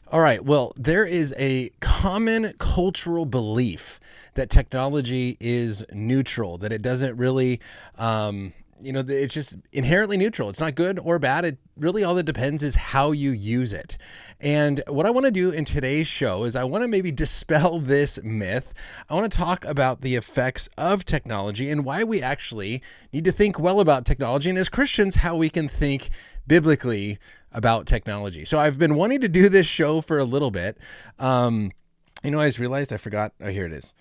All right. Well, there is a common cultural belief that technology is neutral, that it doesn't really, it's just inherently neutral. It's not good or bad. It really all that depends is how you use it. And what I want to do in today's show is I want to maybe dispel this myth. I want to talk about the effects of technology and why we actually need to think well about technology. And as Christians, how we can think biblically about technology. So I've been wanting to do this show for a little bit. I just realized I forgot. Oh, here it is.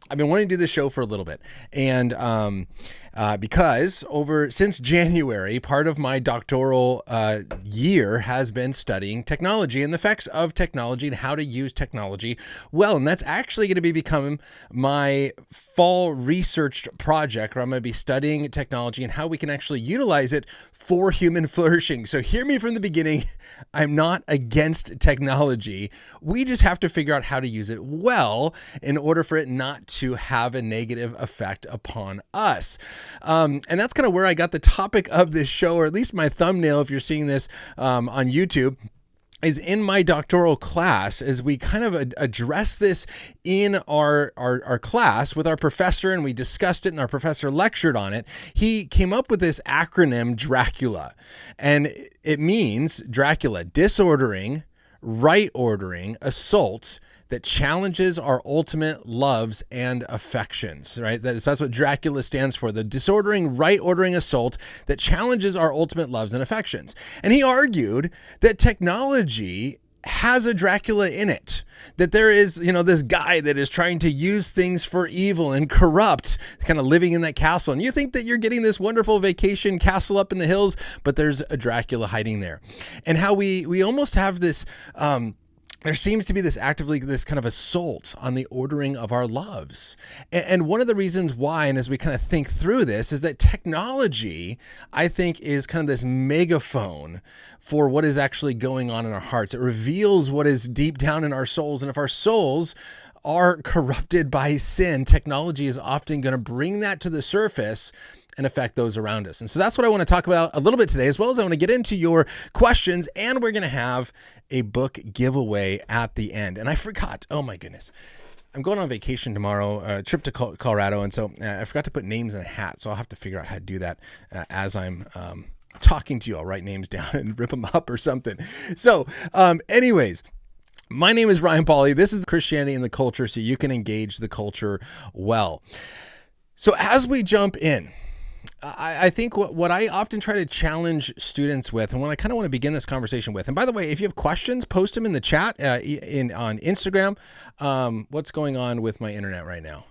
I've been wanting to do this show for a little bit. And because since January, part of my doctoral year has been studying technology and the effects of technology and how to use technology well. And that's actually going to be becoming my fall research project, where I'm going to be studying technology and how we can actually utilize it for human flourishing. So hear me from the beginning. I'm not against technology. We just have to figure out how to use it well in order for it not to have a negative effect upon us. And that's kind of where I got the topic of this show, or at least my thumbnail, if you're seeing this on YouTube, is in my doctoral class, as we kind of address this in our class with our professor, and we discussed it and our professor lectured on it. He came up with this acronym Dracula, and it means Dracula, disordering, right ordering, assault, that challenges our ultimate loves and affections, right? That's what Dracula stands for, the disordering, right ordering assault that challenges our ultimate loves and affections. And he argued that technology has a Dracula in it, that there is, this guy that is trying to use things for evil and corrupt, kind of living in that castle. And you think that you're getting this wonderful vacation castle up in the hills, but there's a Dracula hiding there. And how we almost have this, there seems to be this kind of assault on the ordering of our loves. And one of the reasons why, and as we kind of think through this, is that technology, I think, is kind of this megaphone for what is actually going on in our hearts. It reveals what is deep down in our souls. And if our souls are corrupted by sin, technology is often going to bring that to the surface and affect those around us. And so that's what I want to talk about a little bit today, as well as I want to get into your questions, and we're going to have a book giveaway at the end. And I forgot, oh my goodness, I'm going on vacation tomorrow, a trip to Colorado. And so I forgot to put names in a hat. So I'll have to figure out how to do that as I'm talking to you. I'll write names down and rip them up or something. So anyways, my name is Ryan Pauly. This is Christianity and the Culture, so you can engage the culture well. So as we jump in, I think what I often try to challenge students with, and what I kind of want to begin this conversation with, and by the way, if you have questions, post them in the chat on Instagram. What's going on with my internet right now?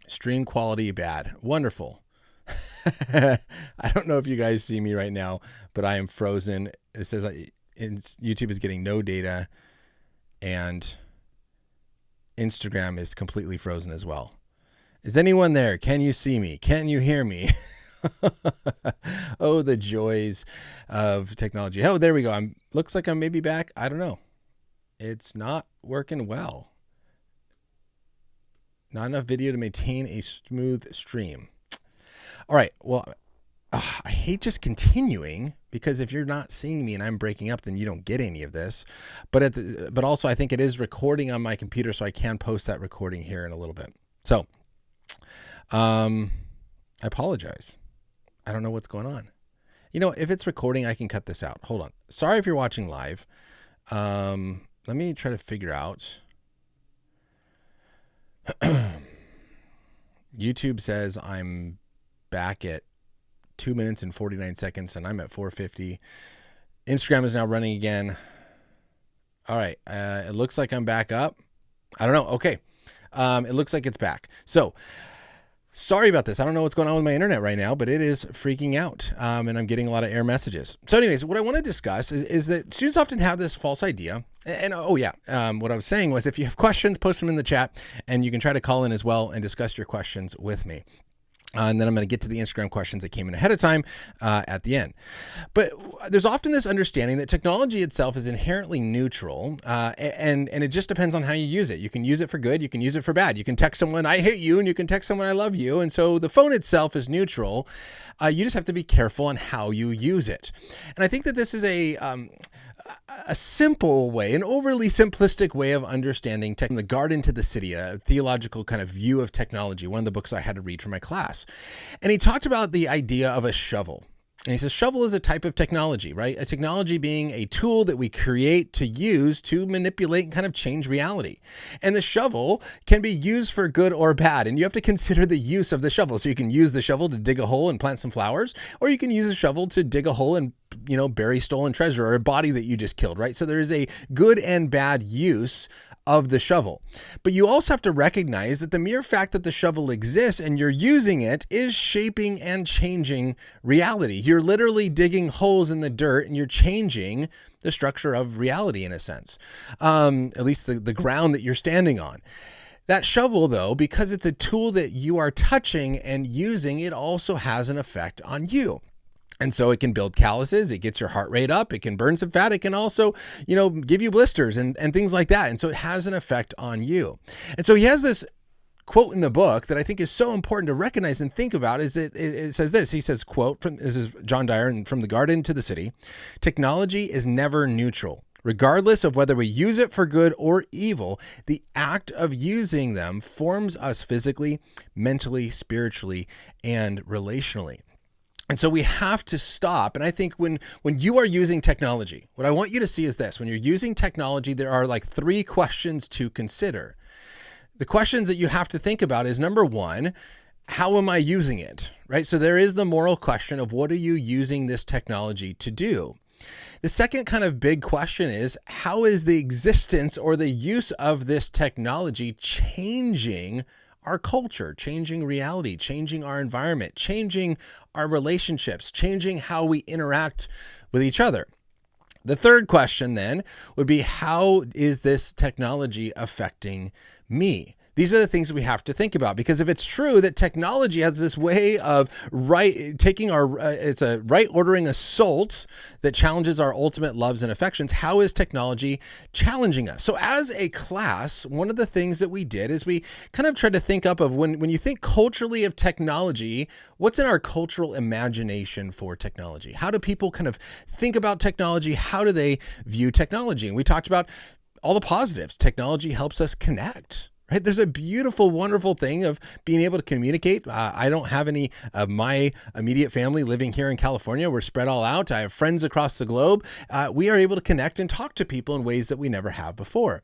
Stream quality bad. Wonderful. I don't know if you guys see me right now, but I am frozen. It says YouTube is getting no data, and Instagram is completely frozen as well. Is anyone there? Can you see me? Can you hear me? Oh, the joys of technology. Oh, there we go. Looks like I'm maybe back. I don't know. It's not working well. Not enough video to maintain a smooth stream. All right. Well, I hate just continuing, because if you're not seeing me and I'm breaking up, then you don't get any of this. But also, I think it is recording on my computer, so I can post that recording here in a little bit. So I apologize. I don't know what's going on. If it's recording, I can cut this out. Hold on. Sorry if you're watching live. Let me try to figure out. YouTube says I'm back at 2 minutes and 49 seconds, and I'm at 4:50. Instagram is now running again. All right. It looks like I'm back up. I don't know. Okay. It looks like it's back. So sorry about this. I don't know what's going on with my internet right now, but it is freaking out. And I'm getting a lot of error messages. So anyways, what I want to discuss is that students often have this false idea. And what I was saying was, if you have questions, post them in the chat, and you can try to call in as well and discuss your questions with me. And then I'm going to get to the Instagram questions that came in ahead of time at the end. But there's often this understanding that technology itself is inherently neutral, and it just depends on how you use it. You can use it for good, you can use it for bad. You can text someone, "I hate you," and you can text someone, "I love you." And so the phone itself is neutral. You just have to be careful on how you use it. And I think that this is a simple way, an overly simplistic way of understanding tech, from the garden to the city, a theological kind of view of technology, one of the books I had to read for my class. And he talked about the idea of a shovel. And he says, shovel is a type of technology, right? A technology being a tool that we create to use to manipulate and kind of change reality. And the shovel can be used for good or bad. And you have to consider the use of the shovel. So you can use the shovel to dig a hole and plant some flowers, or you can use a shovel to dig a hole and, bury stolen treasure or a body that you just killed, right? So there is a good and bad use of the shovel. But you also have to recognize that the mere fact that the shovel exists and you're using it is shaping and changing reality. You're literally digging holes in the dirt and you're changing the structure of reality in a sense, at least the ground that you're standing on. That shovel, though, because it's a tool that you are touching and using, it also has an effect on you. And so it can build calluses, it gets your heart rate up, it can burn some fat, it can also, give you blisters and things like that. And so it has an effect on you. And so he has this quote in the book that I think is so important to recognize and think about. Is that it says this. He says, quote, this is John Dyer, and From the Garden to the City, "Technology is never neutral. Regardless of whether we use it for good or evil, the act of using them forms us physically, mentally, spiritually, and relationally." And so we have to stop. And I think when you are using technology, what I want you to see is this. When you're using technology, there are like 3 questions to consider. The questions that you have to think about is, number 1, how am I using it? Right? So there is the moral question of, what are you using this technology to do? The second kind of big question is, how is the existence or the use of this technology changing our culture, changing reality, changing our environment, changing our relationships, changing how we interact with each other? The third question then would be, how is this technology affecting me? These are the things that we have to think about, because if it's true that technology has this way of it's a right ordering assault that challenges our ultimate loves and affections, how is technology challenging us? So as a class, one of the things that we did is we kind of tried to think up of when you think culturally of technology, what's in our cultural imagination for technology? How do people kind of think about technology? How do they view technology? And we talked about all the positives. Technology helps us connect. Right? There's a beautiful, wonderful thing of being able to communicate. I don't have any of my immediate family living here in California. We're spread all out. I have friends across the globe. We are able to connect and talk to people in ways that we never have before.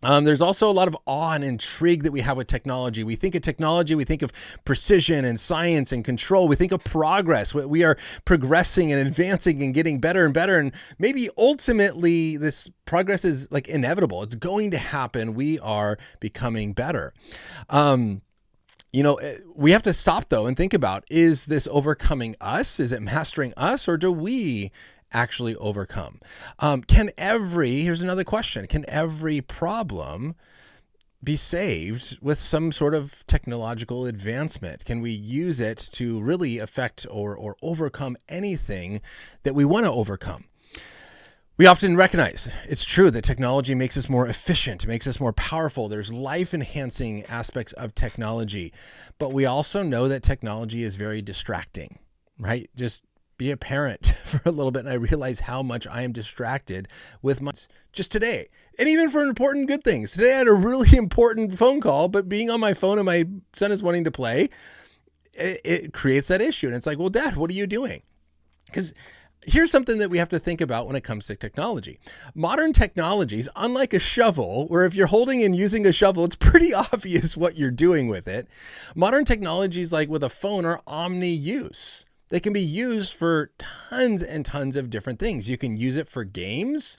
There's also a lot of awe and intrigue that we have with technology. We think of technology, we think of precision and science and control. We think of progress. We are progressing and advancing and getting better and better. And maybe ultimately this progress is like inevitable. It's going to happen. We are becoming better. We have to stop though and think about, is this overcoming us? Is it mastering us, or do we actually overcome? Here's another question. Can every problem be saved with some sort of technological advancement? Can we use it to really affect or overcome anything that we want to overcome? We often recognize it's true that technology makes us more efficient, makes us more powerful. There's life-enhancing aspects of technology, but we also know that technology is very distracting, right? Just be a parent for a little bit, and I realize how much I am distracted with just today, and even for important good things. Today I had a really important phone call, but being on my phone and my son is wanting to play, it creates that issue. And it's like, well, Dad, what are you doing? Because here's something that we have to think about when it comes to technology. Modern technologies, unlike a shovel, where if you're holding and using a shovel, it's pretty obvious what you're doing with it. Modern technologies, like with a phone, are omni-use. They can be used for tons and tons of different things. You can use it for games.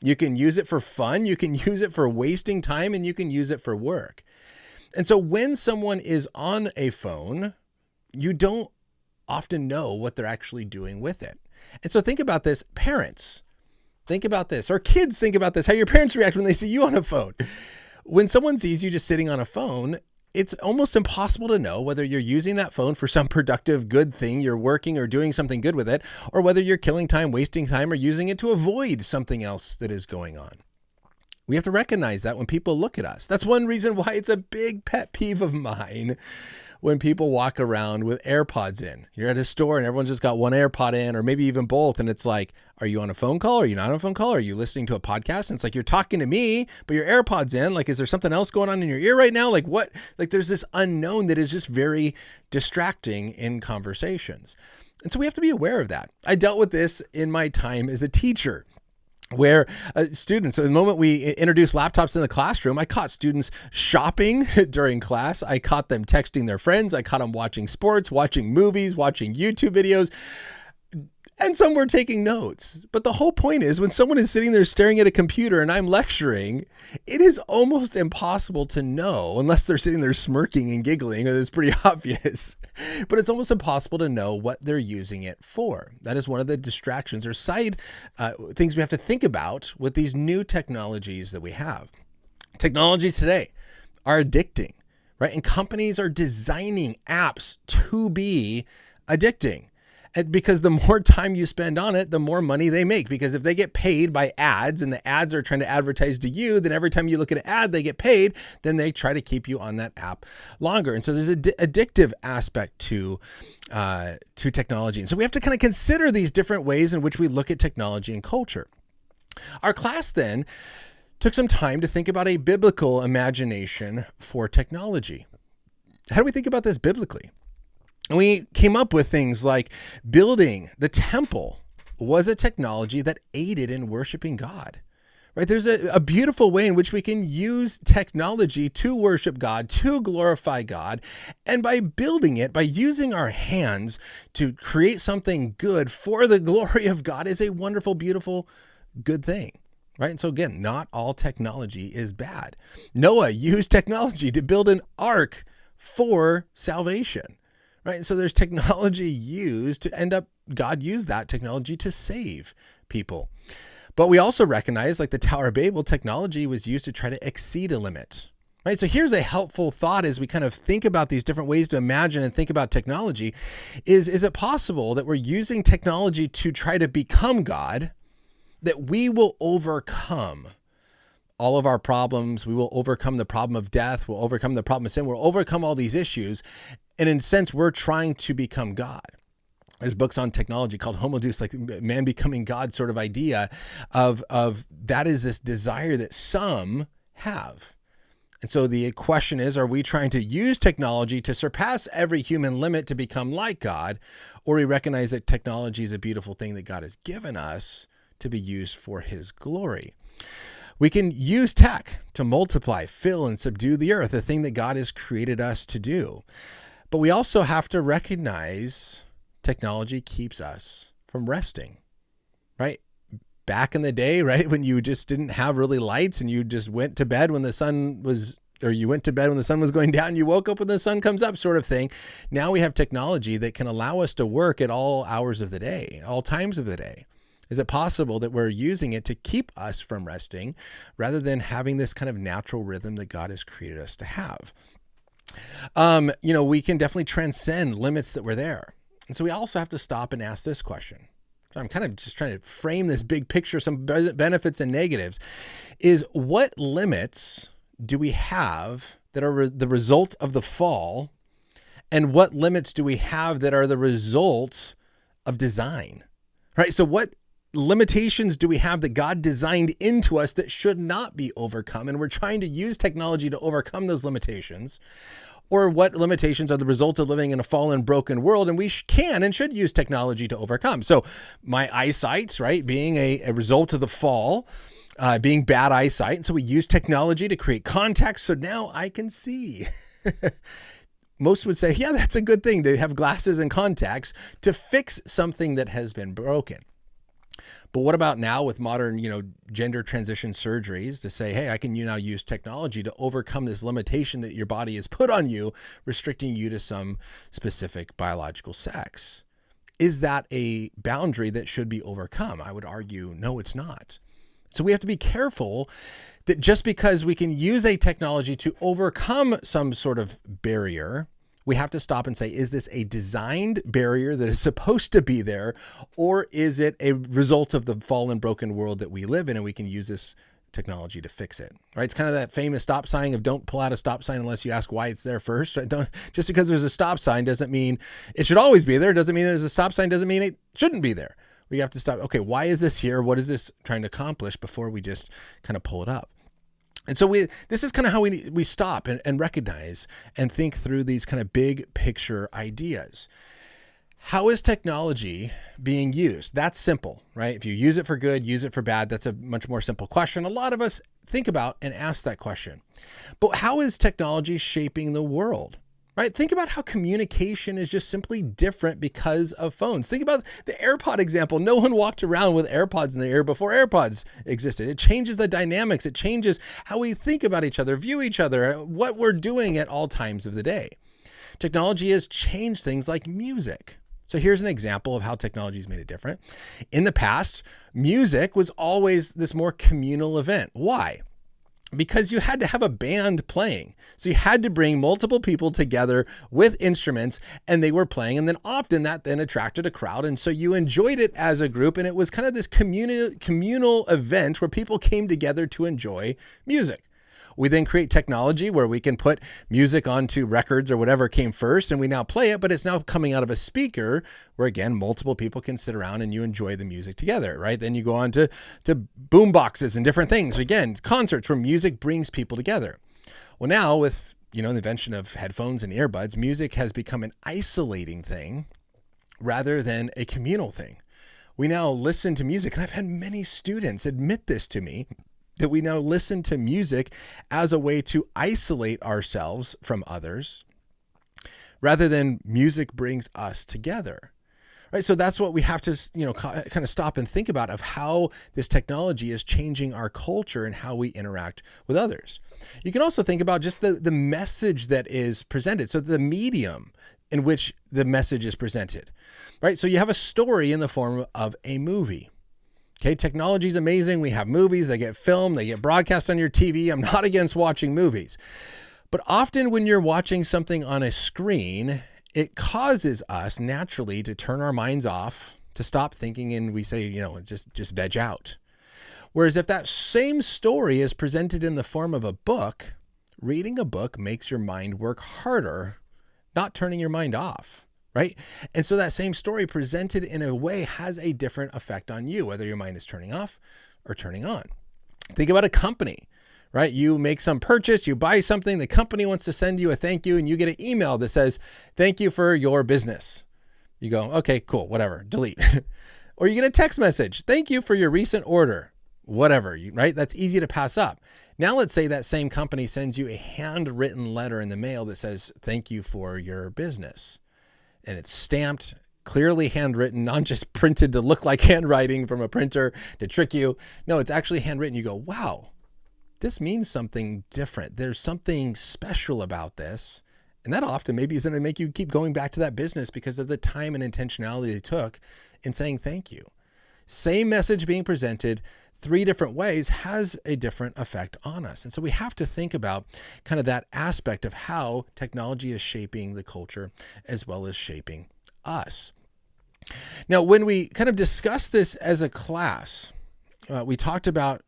You can use it for fun. You can use it for wasting time, and you can use it for work. And so when someone is on a phone, you don't often know what they're actually doing with it. And so think about this, parents, think about this, or kids, think about this, how your parents react when they see you on a phone. When someone sees you just sitting on a phone, it's almost impossible to know whether you're using that phone for some productive, good thing, you're working or doing something good with it, or whether you're killing time, wasting time, or using it to avoid something else that is going on. We have to recognize that when people look at us. That's one reason why it's a big pet peeve of mine when people walk around with AirPods in. You're at a store and everyone's just got one AirPod in, or maybe even both. And it's like, are you on a phone call? Are you not on a phone call? Are you listening to a podcast? And it's like, you're talking to me, but your AirPods in. Like, is there something else going on in your ear right now? Like what? Like there's this unknown that is just very distracting in conversations. And so we have to be aware of that. I dealt with this in my time as a teacher, where students, so the moment we introduced laptops in the classroom, I caught students shopping during class. I caught them texting their friends. I caught them watching sports, watching movies, watching YouTube videos. And some were taking notes. But the whole point is when someone is sitting there staring at a computer and I'm lecturing, it is almost impossible to know, unless they're sitting there smirking and giggling, and it's pretty obvious. But it's almost impossible to know what they're using it for. That is one of the distractions or side things we have to think about with these new technologies that we have. Technologies today are addicting, right? And companies are designing apps to be addicting. And because the more time you spend on it, the more money they make. Because if they get paid by ads and the ads are trying to advertise to you, then every time you look at an ad, they get paid. Then they try to keep you on that app longer. And so there's an addictive aspect to technology. And so we have to kind of consider these different ways in which we look at technology and culture. Our class then took some time to think about a biblical imagination for technology. How do we think about this biblically? And we came up with things like building the temple was a technology that aided in worshiping God, right? There's a beautiful way in which we can use technology to worship God, to glorify God. And by building it, by using our hands to create something good for the glory of God is a wonderful, beautiful, good thing. Right. And so again, not all technology is bad. Noah used technology to build an ark for salvation. Right. And so there's technology used to end up, God used that technology to save people. But we also recognize, like the Tower of Babel, technology was used to try to exceed a limit. Right. So here's a helpful thought as we kind of think about these different ways to imagine and think about technology. Is it possible that we're using technology to try to become God, that we will overcome all of our problems? We will overcome the problem of death. We'll overcome the problem of sin. We'll overcome all these issues. And in a sense, we're trying to become God. There's books on technology called Homo Deus, like man becoming God sort of idea of that is this desire that some have. And so the question is, are we trying to use technology to surpass every human limit to become like God? Or we recognize that technology is a beautiful thing that God has given us to be used for his glory. We can use tech to multiply, fill, and subdue the earth, the thing that God has created us to do. But we also have to recognize technology keeps us from resting, right? Back in the day, right, when you just didn't have really lights and you just went to bed when the sun was, or you went to bed when the sun was going down, you woke up when the sun comes up sort of thing. Now we have technology that can allow us to work at all hours of the day, all times of the day. Is it possible that we're using it to keep us from resting rather than having this kind of natural rhythm that God has created us to have? We can definitely transcend limits that were there. And so we also have to stop and ask this question. So I'm kind of just trying to frame this big picture, some benefits and negatives, is what limits do we have that are the result of the fall? And what limits do we have that are the result of design, right? So what limitations do we have that God designed into us that should not be overcome? And we're trying to use technology to overcome those limitations. Or what limitations are the result of living in a fallen, broken world, and we can and should use technology to overcome? So my eyesight, right, being a result of the fall, being bad eyesight. And so we use technology to create contacts. So now I can see. Most would say, yeah, that's a good thing to have glasses and contacts to fix something that has been broken. But what about now with modern, gender transition surgeries to say, hey, I can now use technology to overcome this limitation that your body has put on you, restricting you to some specific biological sex? Is that a boundary that should be overcome? I would argue, no, it's not. So we have to be careful that just because we can use a technology to overcome some sort of barrier, we have to stop and say, is this a designed barrier that is supposed to be there, or is it a result of the fallen, broken world that we live in, and we can use this technology to fix it, right? It's kind of that famous stop sign of don't pull out a stop sign unless you ask why it's there first. Just because there's a stop sign doesn't mean it should always be there. Doesn't mean there's a stop sign doesn't mean it shouldn't be there. We have to stop. Okay, why is this here? What is this trying to accomplish before we just kind of pull it up? And so this is kind of how we stop and recognize and think through these kind of big picture ideas. How is technology being used? That's simple, right? If you use it for good, use it for bad, that's a much more simple question. A lot of us think about and ask that question. But how is technology shaping the world? Right? Think about how communication is just simply different because of phones. Think about the AirPod example. No one walked around with AirPods in their ear before AirPods existed. It changes the dynamics. It changes how we think about each other, view each other, what we're doing at all times of the day. Technology has changed things like music. So here's an example of how technology has made it different. In the past, music was always this more communal event. Why? Because you had to have a band playing. So you had to bring multiple people together with instruments, and they were playing. And then often that then attracted a crowd. And so you enjoyed it as a group. And it was kind of this communal event where people came together to enjoy music. We then create technology where we can put music onto records or whatever came first, and we now play it, but it's now coming out of a speaker where, again, multiple people can sit around and you enjoy the music together, right? Then you go on to boom boxes and different things. Again, concerts where music brings people together. Well, now with, the invention of headphones and earbuds, music has become an isolating thing rather than a communal thing. We now listen to music, and I've had many students admit this to me, that we now listen to music as a way to isolate ourselves from others rather than music brings us together, right? So that's what we have to, kind of stop and think about of how this technology is changing our culture and how we interact with others. You can also think about just the message that is presented. So the medium in which the message is presented, right? So you have a story in the form of a movie. Okay, technology is amazing. We have movies, they get filmed, they get broadcast on your TV. I'm not against watching movies. But often when you're watching something on a screen, it causes us naturally to turn our minds off, to stop thinking, and we say, just veg out. Whereas if that same story is presented in the form of a book, reading a book makes your mind work harder, not turning your mind off. Right? And so that same story presented in a way has a different effect on you, whether your mind is turning off or turning on. Think about a company, right? You make some purchase, you buy something, the company wants to send you a thank you, and you get an email that says, thank you for your business. You go, okay, cool, whatever, delete. Or you get a text message, thank you for your recent order, whatever, right? That's easy to pass up. Now let's say that same company sends you a handwritten letter in the mail that says, thank you for your business. And it's stamped, clearly handwritten, not just printed to look like handwriting from a printer to trick you. No, it's actually handwritten. You go, wow, this means something different. There's something special about this. And that often maybe is going to make you keep going back to that business because of the time and intentionality they took in saying thank you. Same message being presented 3 different ways has a different effect on us. And so we have to think about kind of that aspect of how technology is shaping the culture as well as shaping us. Now, when we kind of discuss this as a class, we talked about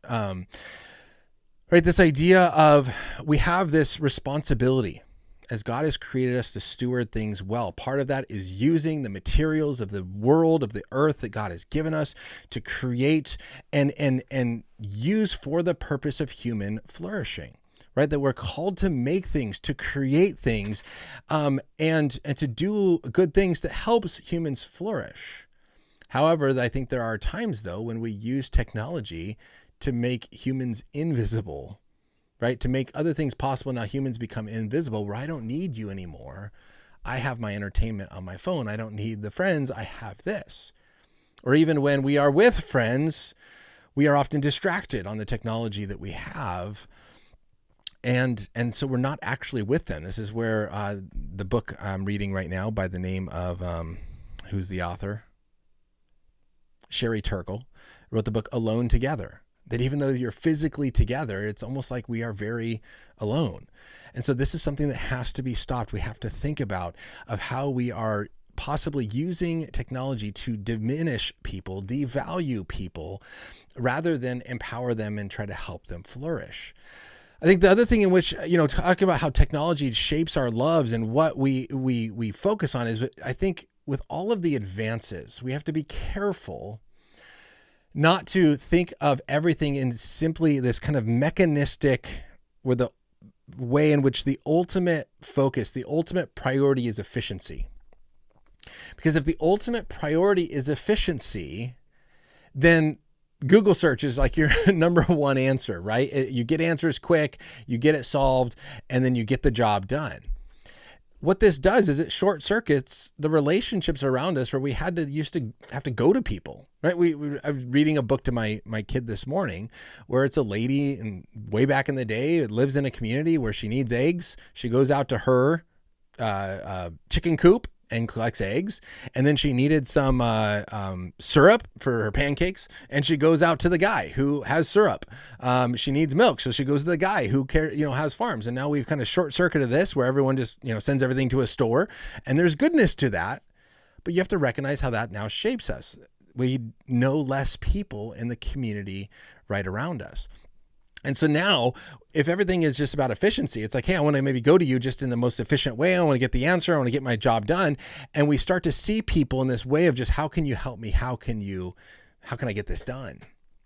this idea of we have this responsibility as God has created us to steward things well. Part of that is using the materials of the world, of the earth that God has given us to create and use for the purpose of human flourishing, right? That we're called to make things, to create things, and to do good things that helps humans flourish. However, I think there are times though when we use technology to make humans invisible, right? To make other things possible. Now humans become invisible where I don't need you anymore. I have my entertainment on my phone. I don't need the friends. I have this. Or even when we are with friends, we are often distracted on the technology that we have. And so we're not actually with them. This is where the book I'm reading right now by the name of, who's the author? Sherry Turkle wrote the book Alone Together. that even though you're physically together, it's almost like we are very alone. And so this is something that has to be stopped. We have to think about of how we are possibly using technology to diminish people, devalue people, rather than empower them and try to help them flourish. I think the other thing in which, talking about how technology shapes our loves and what we focus on is, I think with all of the advances, we have to be careful not to think of everything in simply this kind of mechanistic, where the way in which the ultimate focus, the ultimate priority is efficiency. Because if the ultimate priority is efficiency, then Google search is like your number one answer, right? You get answers quick, you get it solved, and then you get the job done. What this does is it short circuits the relationships around us where we used to have to go to people, right? I was reading a book to my kid this morning where it's a lady, and way back in the day, it lives in a community where she needs eggs. She goes out to her chicken coop and collects eggs. And then she needed some syrup for her pancakes, and she goes out to the guy who has syrup. She needs milk, so she goes to the guy who has farms. And now we've kind of short-circuited this, where everyone just sends everything to a store, and there's goodness to that, but you have to recognize how that now shapes us. We know less people in the community right around us. And so now, if everything is just about efficiency, it's like, hey, I want to maybe go to you just in the most efficient way. I want to get the answer. I want to get my job done. And we start to see people in this way of just, how can you help me? How can I get this done?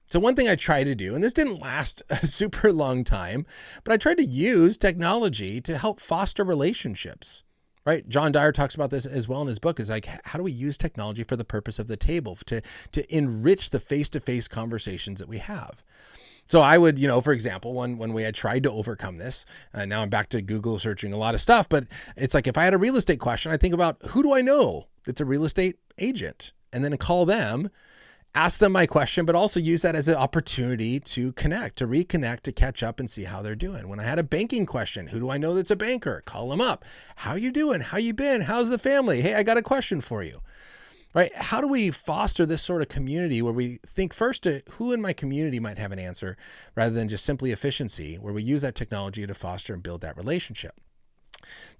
So one thing I try to do, and this didn't last a super long time, but I tried to use technology to help foster relationships, right? John Dyer talks about this as well in his book, is like, how do we use technology for the purpose of the table, to enrich the face-to-face conversations that we have? So I would, for example, one way I tried to overcome this, now I'm back to Google searching a lot of stuff, but it's like, if I had a real estate question, I think about, who do I know that's a real estate agent? And then call them, ask them my question, but also use that as an opportunity to connect, to reconnect, to catch up and see how they're doing. When I had a banking question, who do I know that's a banker? Call them up. How you doing? How you been? How's the family? Hey, I got a question for you. Right? How do we foster this sort of community where we think first to who in my community might have an answer, rather than just simply efficiency, where we use that technology to foster and build that relationship?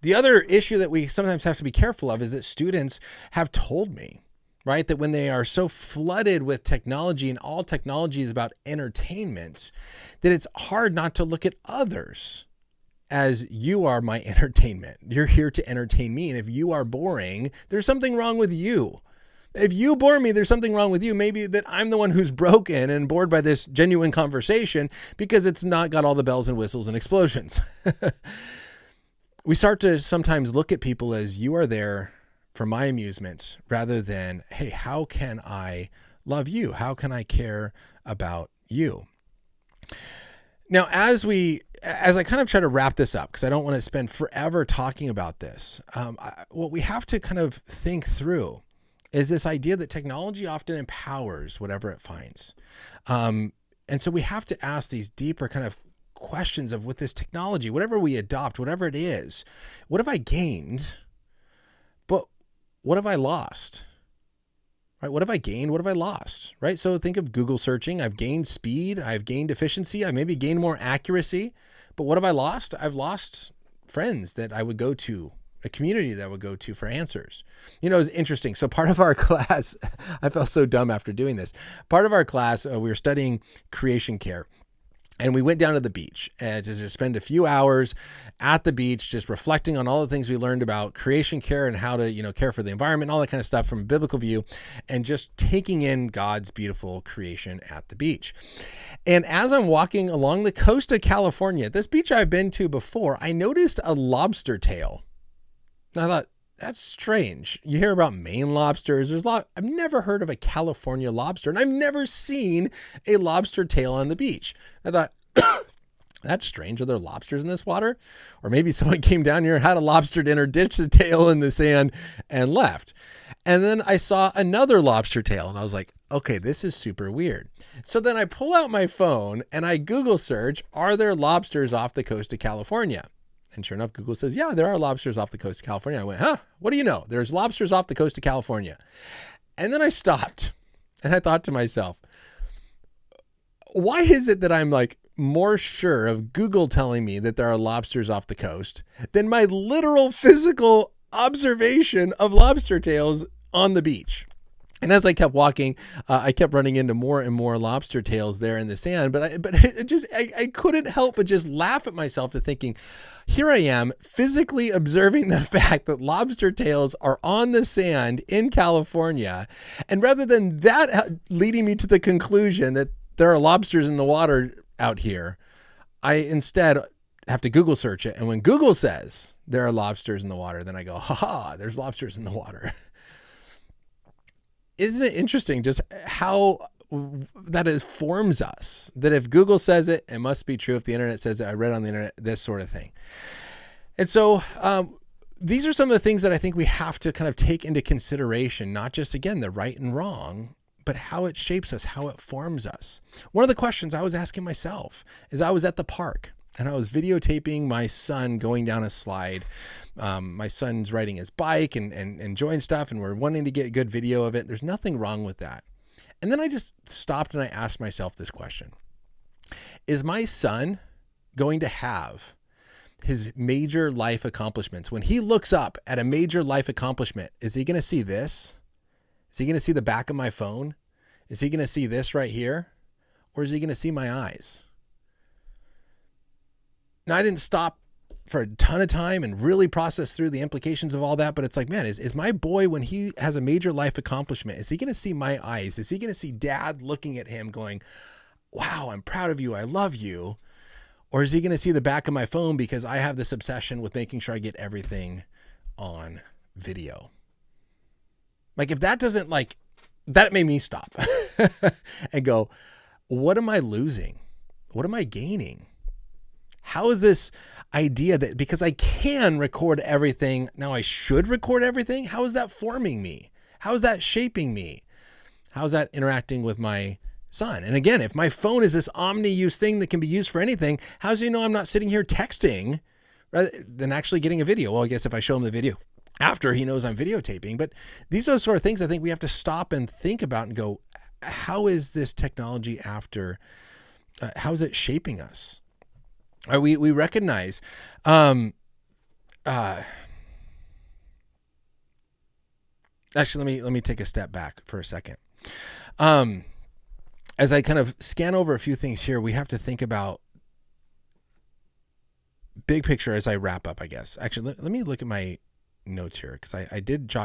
The other issue that we sometimes have to be careful of is that students have told me, right, that when they are so flooded with technology, and all technology is about entertainment, that it's hard not to look at others as, you are my entertainment. You're here to entertain me. And if you are boring, there's something wrong with you. If you bore me, there's something wrong with you. Maybe that I'm the one who's broken and bored by this genuine conversation because it's not got all the bells and whistles and explosions. We start to sometimes look at people as, you are there for my amusement, rather than, hey, how can I love you? How can I care about you? Now, as I kind of try to wrap this up, because I don't want to spend forever talking about this, what we have to kind of think through is this idea that technology often empowers whatever it finds. And so we have to ask these deeper kind of questions of, with this technology, whatever we adopt, whatever it is, what have I gained? But what have I lost? Right? What have I gained? What have I lost? Right? So think of Google searching. I've gained speed. I've gained efficiency. I maybe gained more accuracy. But what have I lost? I've lost friends that I would go to, a community that I would go to for answers. It's interesting. So part of our class, I felt so dumb after doing this. Part of our class, we were studying creation care. And we went down to the beach and to just spend a few hours at the beach, just reflecting on all the things we learned about creation care and how to, care for the environment, and all that kind of stuff from a biblical view, and just taking in God's beautiful creation at the beach. And as I'm walking along the coast of California, this beach I've been to before, I noticed a lobster tail. And I thought, that's strange. You hear about Maine lobsters. I've never heard of a California lobster, and I've never seen a lobster tail on the beach. I thought, that's strange. Are there lobsters in this water? Or maybe someone came down here and had a lobster dinner, ditched the tail in the sand, and left. And then I saw another lobster tail, and I was like, okay, this is super weird. So then I pull out my phone and I Google search, are there lobsters off the coast of California? And sure enough, Google says, yeah, there are lobsters off the coast of California. I went, what do you know? There's lobsters off the coast of California. And then I stopped and I thought to myself, why is it that I'm like more sure of Google telling me that there are lobsters off the coast than my literal physical observation of lobster tails on the beach? And as I kept walking, I kept running into more and more lobster tails there in the sand. But I couldn't help but just laugh at myself to thinking, here I am physically observing the fact that lobster tails are on the sand in California. And rather than that leading me to the conclusion that there are lobsters in the water out here, I instead have to Google search it. And when Google says there are lobsters in the water, then I go, haha, there's lobsters in the water. Isn't it interesting just how that forms us? That if Google says it, it must be true. If the internet says it, I read on the internet, this sort of thing. And so these are some of the things that I think we have to kind of take into consideration, not just, again, the right and wrong, but how it shapes us, how it forms us. One of the questions I was asking myself is I was at the park and I was videotaping my son going down a slide. My son's riding his bike and enjoying stuff, and we're wanting to get a good video of it. There's nothing wrong with that. And then I just stopped and I asked myself this question. Is my son going to have his major life accomplishments? When he looks up at a major life accomplishment, is he going to see this? Is he going to see the back of my phone? Is he going to see this right here? Or is he going to see my eyes? Now, I didn't stop for a ton of time and really process through the implications of all that, but it's like, man, is my boy, when he has a major life accomplishment, is he going to see my eyes? Is he going to see dad looking at him going, wow, I'm proud of you, I love you? Or is he going to see the back of my phone because I have this obsession with making sure I get everything on video? Like, if that doesn't, like, that made me stop and go, what am I losing? What am I gaining? How is this idea that because I can record everything, now I should record everything? How is that forming me? How is that shaping me? How is that interacting with my son? And again, if my phone is this omni-use thing that can be used for anything, how does he know I'm not sitting here texting rather than actually getting a video? Well, I guess if I show him the video after, he knows I'm videotaping. But these are the sort of things I think we have to stop and think about and go, how is this technology after, how is it shaping us? We recognize, actually, let me take a step back for a second. As I kind of scan over a few things here, we have to think about big picture as I wrap up, I guess. Actually, let me look at my notes here, because I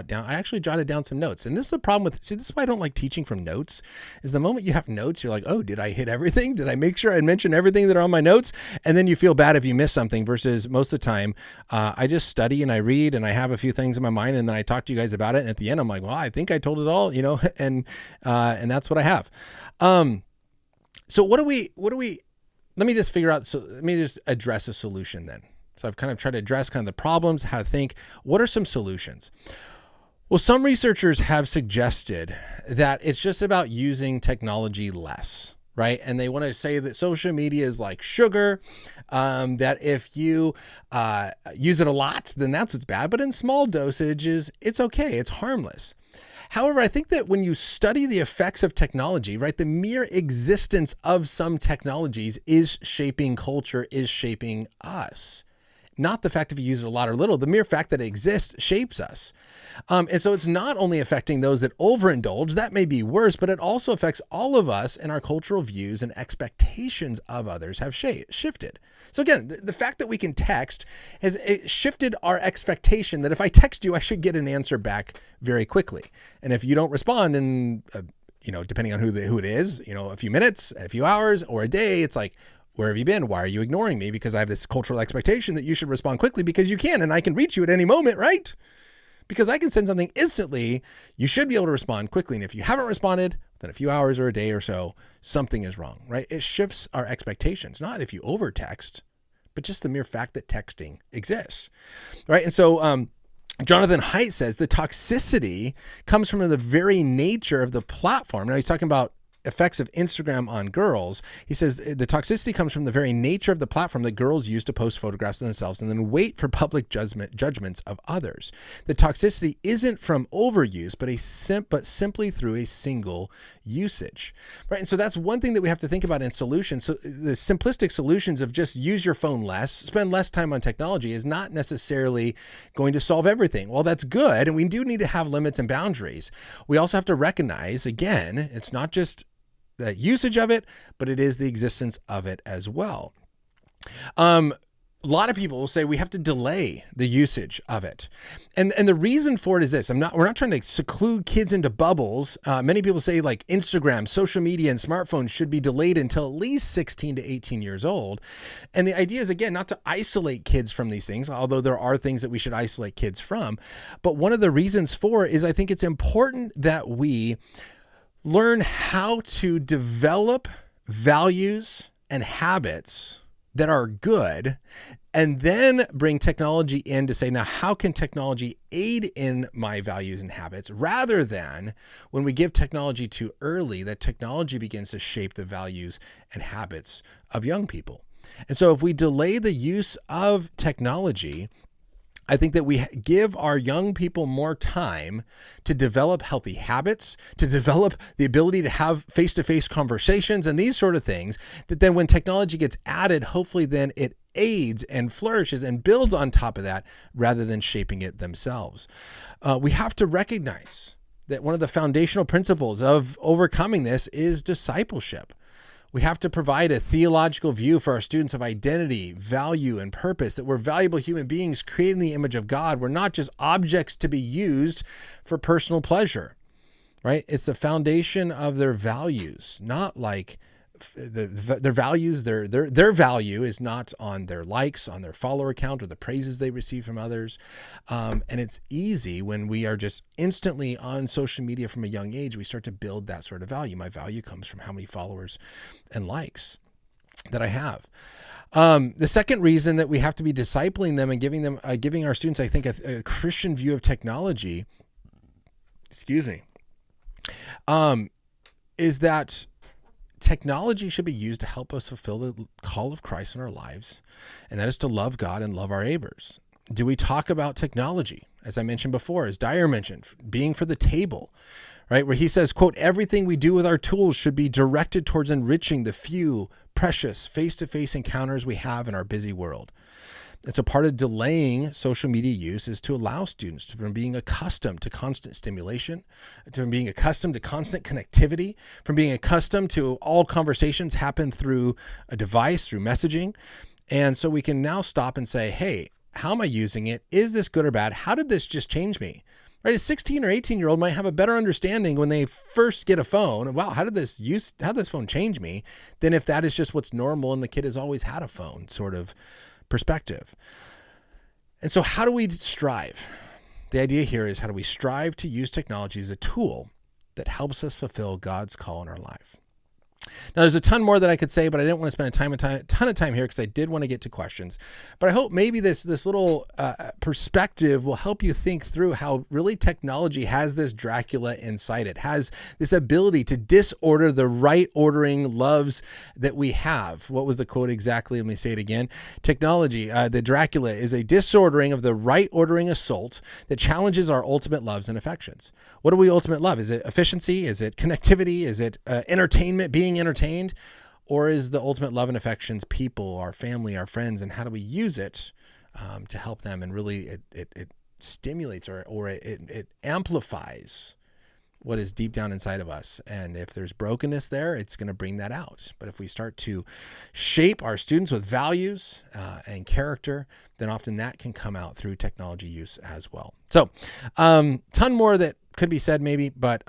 actually jotted down some notes. And this is the problem with, this is why I don't like teaching from notes, is the moment you have notes, you're like, oh, did I hit everything? Did I make sure I mentioned everything that are on my notes? And then you feel bad if you miss something, versus most of the time, I just study and I read and I have a few things in my mind and then I talk to you guys about it. And at the end, I'm like, well, I think I told it all, and that's what I have. So let me just figure out, let me just address a solution then. So I've kind of tried to address kind of the problems, how to think, what are some solutions? Well, some researchers have suggested that it's just about using technology less, right? And they want to say that social media is like sugar, that if you use it a lot, then that's what's bad. But in small dosages, it's okay. It's harmless. However, I think that when you study the effects of technology, right, the mere existence of some technologies is shaping culture, is shaping us. Not the fact if you use it a lot or little, the mere fact that it exists shapes us. And so it's not only affecting those that overindulge, that may be worse, but it also affects all of us, and our cultural views and expectations of others have shifted. So again, the fact that we can text has shifted our expectation that if I text you, I should get an answer back very quickly. And if you don't respond in, depending on who it is, a few minutes, a few hours, or a day, it's like, where have you been? Why are you ignoring me? Because I have this cultural expectation that you should respond quickly because you can, and I can reach you at any moment, right? Because I can send something instantly, you should be able to respond quickly. And if you haven't responded within a few hours or a day or so, something is wrong, right? It shifts our expectations, not if you over text, but just the mere fact that texting exists, right? And so, Jonathan Haidt says the toxicity comes from the very nature of the platform. Now he's talking about effects of Instagram on girls, he says the toxicity comes from the very nature of the platform that girls use to post photographs of themselves and then wait for public judgments of others. The toxicity isn't from overuse, but simply through a single usage, right? And so that's one thing that we have to think about in solutions. So the simplistic solutions of just use your phone less, spend less time on technology is not necessarily going to solve everything. Well, that's good. And we do need to have limits and boundaries. We also have to recognize, again, it's not just the usage of it, but it is the existence of it as well. A lot of people will say we have to delay the usage of it. And the reason for it is this. We're not trying to seclude kids into bubbles. Many people say like Instagram, social media, and smartphones should be delayed until at least 16 to 18 years old. And the idea is, again, not to isolate kids from these things, although there are things that we should isolate kids from. But one of the reasons for it is I think it's important that we learn how to develop values and habits that are good, and then bring technology in to say, now, how can technology aid in my values and habits, rather than when we give technology too early, that technology begins to shape the values and habits of young people. And so if we delay the use of technology, I think that we give our young people more time to develop healthy habits, to develop the ability to have face-to-face conversations and these sort of things, that then when technology gets added, hopefully then it aids and flourishes and builds on top of that rather than shaping it themselves. We have to recognize that one of the foundational principles of overcoming this is discipleship. We have to provide a theological view for our students of identity, value, and purpose, that we're valuable human beings created in the image of God. We're not just objects to be used for personal pleasure, right? It's the foundation of their values, not like their values. Their value is not on their likes, on their follower count, or the praises they receive from others. And it's easy when we are just instantly on social media from a young age, we start to build that sort of value. My value comes from how many followers and likes that I have. The second reason that we have to be discipling them and giving our students, I think, a Christian view of technology, is that technology should be used to help us fulfill the call of Christ in our lives, and that is to love God and love our neighbors. Do we talk about technology, as I mentioned before, as Dyer mentioned, being for the table, right? Where he says, quote, everything we do with our tools should be directed towards enriching the few precious face-to-face encounters we have in our busy world. And so part of delaying social media use is to allow students from being accustomed to constant stimulation, to being accustomed to constant connectivity, from being accustomed to all conversations happen through a device, through messaging. And so we can now stop and say, hey, how am I using it? Is this good or bad? How did this just change me? Right? A 16 or 18-year-old might have a better understanding when they first get a phone. Wow, how did this phone change me? Than if that is just what's normal and the kid has always had a phone sort of perspective. And so how do we strive? The idea here is, how do we strive to use technology as a tool that helps us fulfill God's call in our life? Now, there's a ton more that I could say, but I didn't want to spend a ton of time here because I did want to get to questions. But I hope maybe this little perspective will help you think through how really technology has this Dracula inside it, has this ability to disorder the right ordering loves that we have. What was the quote exactly? Let me say it again. Technology, the Dracula, is a disordering of the right ordering assault that challenges our ultimate loves and affections. What do we ultimate love? Is it efficiency? Is it connectivity? Is it entertainment, being entertained? Or is the ultimate love and affections people, our family, our friends, and how do we use it to help them? And really it stimulates or it amplifies what is deep down inside of us. And if there's brokenness there, it's going to bring that out. But if we start to shape our students with values and character, then often that can come out through technology use as well. So ton more that could be said maybe, but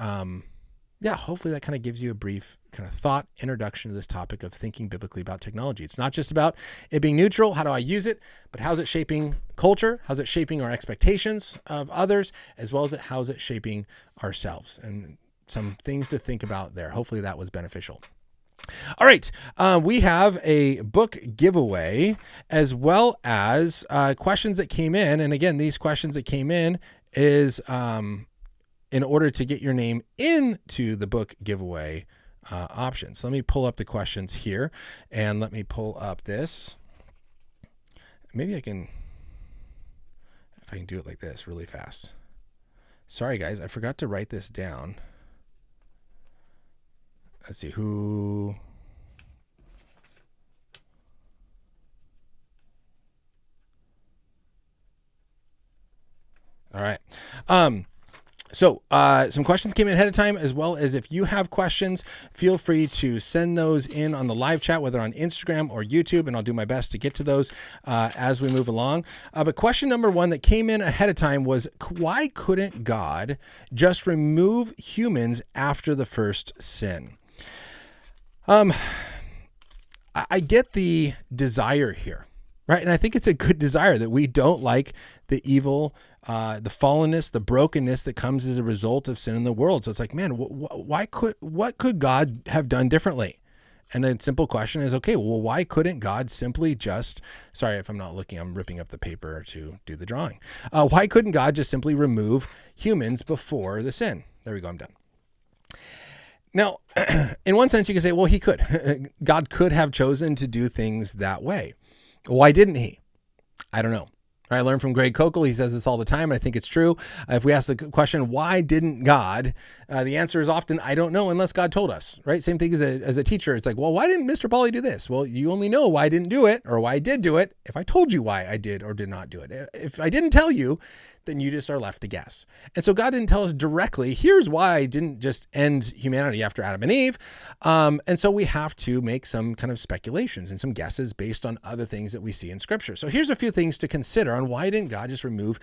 yeah, hopefully that kind of gives you a brief kind of thought introduction to this topic of thinking biblically about technology. It's not just about it being neutral. How do I use it? But how's it shaping culture? How's it shaping our expectations of others, as well as how's it shaping ourselves? And some things to think about there. Hopefully that was beneficial. All right. We have a book giveaway as well as questions that came in. And again, these questions that came in is in order to get your name into the book giveaway, options. So let me pull up the questions here, and let me pull up this. Maybe I can, if I can do it like this really fast. Sorry, guys, I forgot to write this down. Let's see who. All right. So some questions came in ahead of time, as well as if you have questions, feel free to send those in on the live chat, whether on Instagram or YouTube, and I'll do my best to get to those as we move along. But question number one that came in ahead of time was, why couldn't God just remove humans after the first sin? I get the desire here, right? And I think it's a good desire that we don't like the evil, the fallenness, the brokenness that comes as a result of sin in the world. So it's like, man, what could God have done differently? And the simple question is, okay, well, why couldn't God simply just, sorry if I'm not looking, I'm ripping up the paper to do the drawing. Why couldn't God just simply remove humans before the sin? There we go, I'm done. Now, in one sense, you can say, well, he could. God could have chosen to do things that way. Why didn't he? I don't know. I learned from Greg Kokel. He says this all the time, and I think it's true. If we ask the question, why didn't God? The answer is often, I don't know, unless God told us, right? Same thing as a teacher. It's like, well, why didn't Mr. Pauly do this? Well, you only know why I didn't do it or why I did do it if I told you why I did or did not do it. If I didn't tell you, then you just are left to guess. And so God didn't tell us directly, here's why I didn't just end humanity after Adam and Eve. And so we have to make some kind of speculations and some guesses based on other things that we see in Scripture. So here's a few things to consider on why didn't God just remove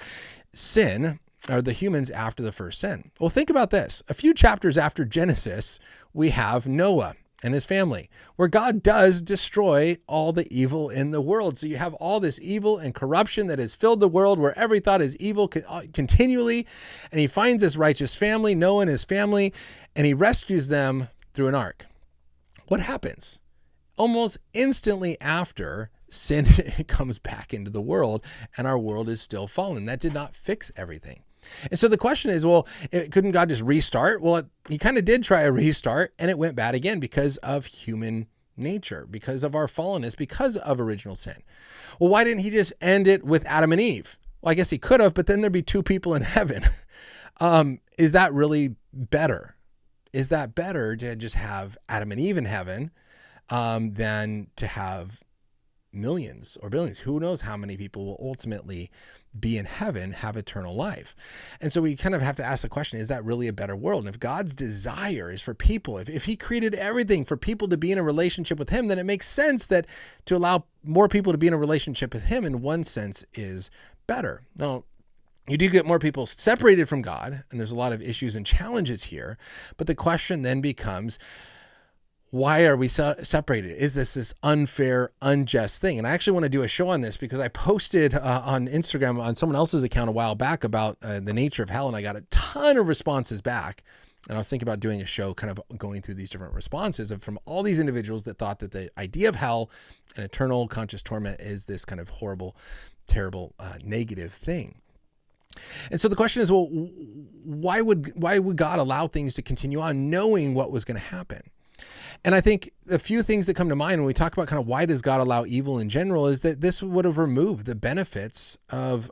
sin or the humans after the first sin? Well, think about this. A few chapters after Genesis, we have Noah and his family, where God does destroy all the evil in the world. So you have all this evil and corruption that has filled the world, where every thought is evil continually. And he finds this righteous family, Noah and his family, and he rescues them through an ark. What happens? Almost instantly after, sin comes back into the world, and our world is still fallen. That did not fix everything. And so the question is, well, couldn't God just restart? Well, he kind of did try a restart, and it went bad again because of human nature, because of our fallenness, because of original sin. Well, why didn't he just end it with Adam and Eve? Well, I guess he could have, but then there'd be two people in heaven. Is that really better? Is that better to just have Adam and Eve in heaven than to have millions or billions? Who knows how many people will ultimately be in heaven, have eternal life. And so we kind of have to ask the question, is that really a better world? And if God's desire is for people, if he created everything for people to be in a relationship with him, then it makes sense that to allow more people to be in a relationship with him in one sense is better. Now, you do get more people separated from God, and there's a lot of issues and challenges here. But the question then becomes, why are we separated? Is this unfair, unjust thing? And I actually want to do a show on this because I posted on Instagram on someone else's account a while back about the nature of hell, and I got a ton of responses back. And I was thinking about doing a show kind of going through these different responses from all these individuals that thought that the idea of hell and eternal conscious torment is this kind of horrible, terrible, negative thing. And so the question is, well, why would God allow things to continue on knowing what was going to happen? And I think a few things that come to mind when we talk about kind of why does God allow evil in general is that this would have removed the benefits of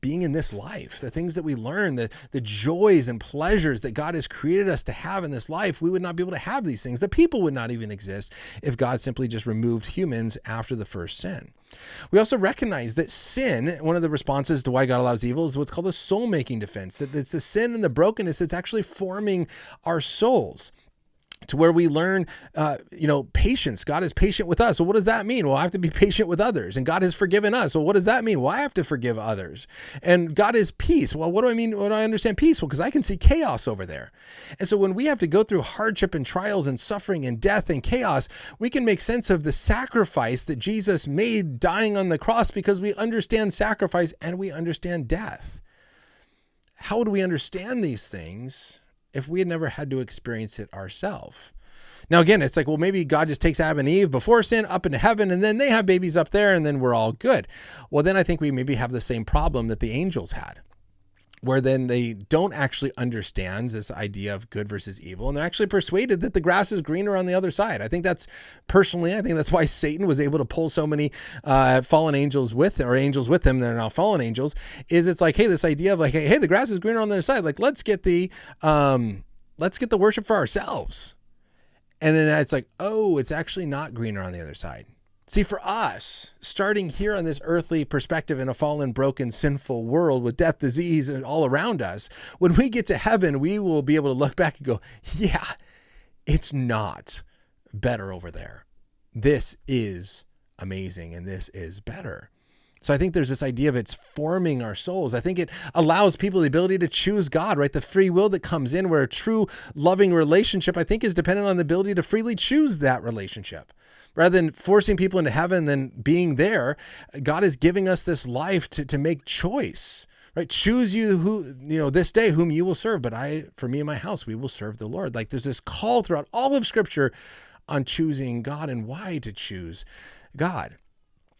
being in this life, the things that we learn, the joys and pleasures that God has created us to have in this life. We would not be able to have these things. The people would not even exist if God simply just removed humans after the first sin. We also recognize that sin, one of the responses to why God allows evil, is what's called a soul-making defense, that it's the sin and the brokenness that's actually forming our souls, to where we learn, patience. God is patient with us. Well, what does that mean? Well, I have to be patient with others. And God has forgiven us. Well, what does that mean? Well, I have to forgive others. And God is peace. Well, what do I mean? What do I understand peaceful? Because I can see chaos over there. And so when we have to go through hardship and trials and suffering and death and chaos, we can make sense of the sacrifice that Jesus made dying on the cross, because we understand sacrifice and we understand death. How would we understand these things if we had never had to experience it ourselves? Now, again, it's like, well, maybe God just takes Adam and Eve before sin up into heaven, and then they have babies up there, and then we're all good. Well, then I think we maybe have the same problem that the angels had. where then they don't actually understand this idea of good versus evil. And they're actually persuaded that the grass is greener on the other side. I think that's why Satan was able to pull so many fallen angels with angels with him. They're now fallen angels. Is it's like, hey, this idea of like, hey, the grass is greener on the other side. Like, let's get the worship for ourselves. And then it's like, oh, it's actually not greener on the other side. See, for us, starting here on this earthly perspective in a fallen, broken, sinful world with death, disease, and all around us, when we get to heaven, we will be able to look back and go, yeah, it's not better over there. This is amazing, and this is better. So I think there's this idea of it's forming our souls. I think it allows people the ability to choose God, right? The free will that comes in, where a true loving relationship, I think, is dependent on the ability to freely choose that relationship. Rather than forcing people into heaven and then being there, God is giving us this life to make choice, right? Choose this day whom you will serve. But for me and my house, we will serve the Lord. Like, there's this call throughout all of Scripture on choosing God and why to choose God.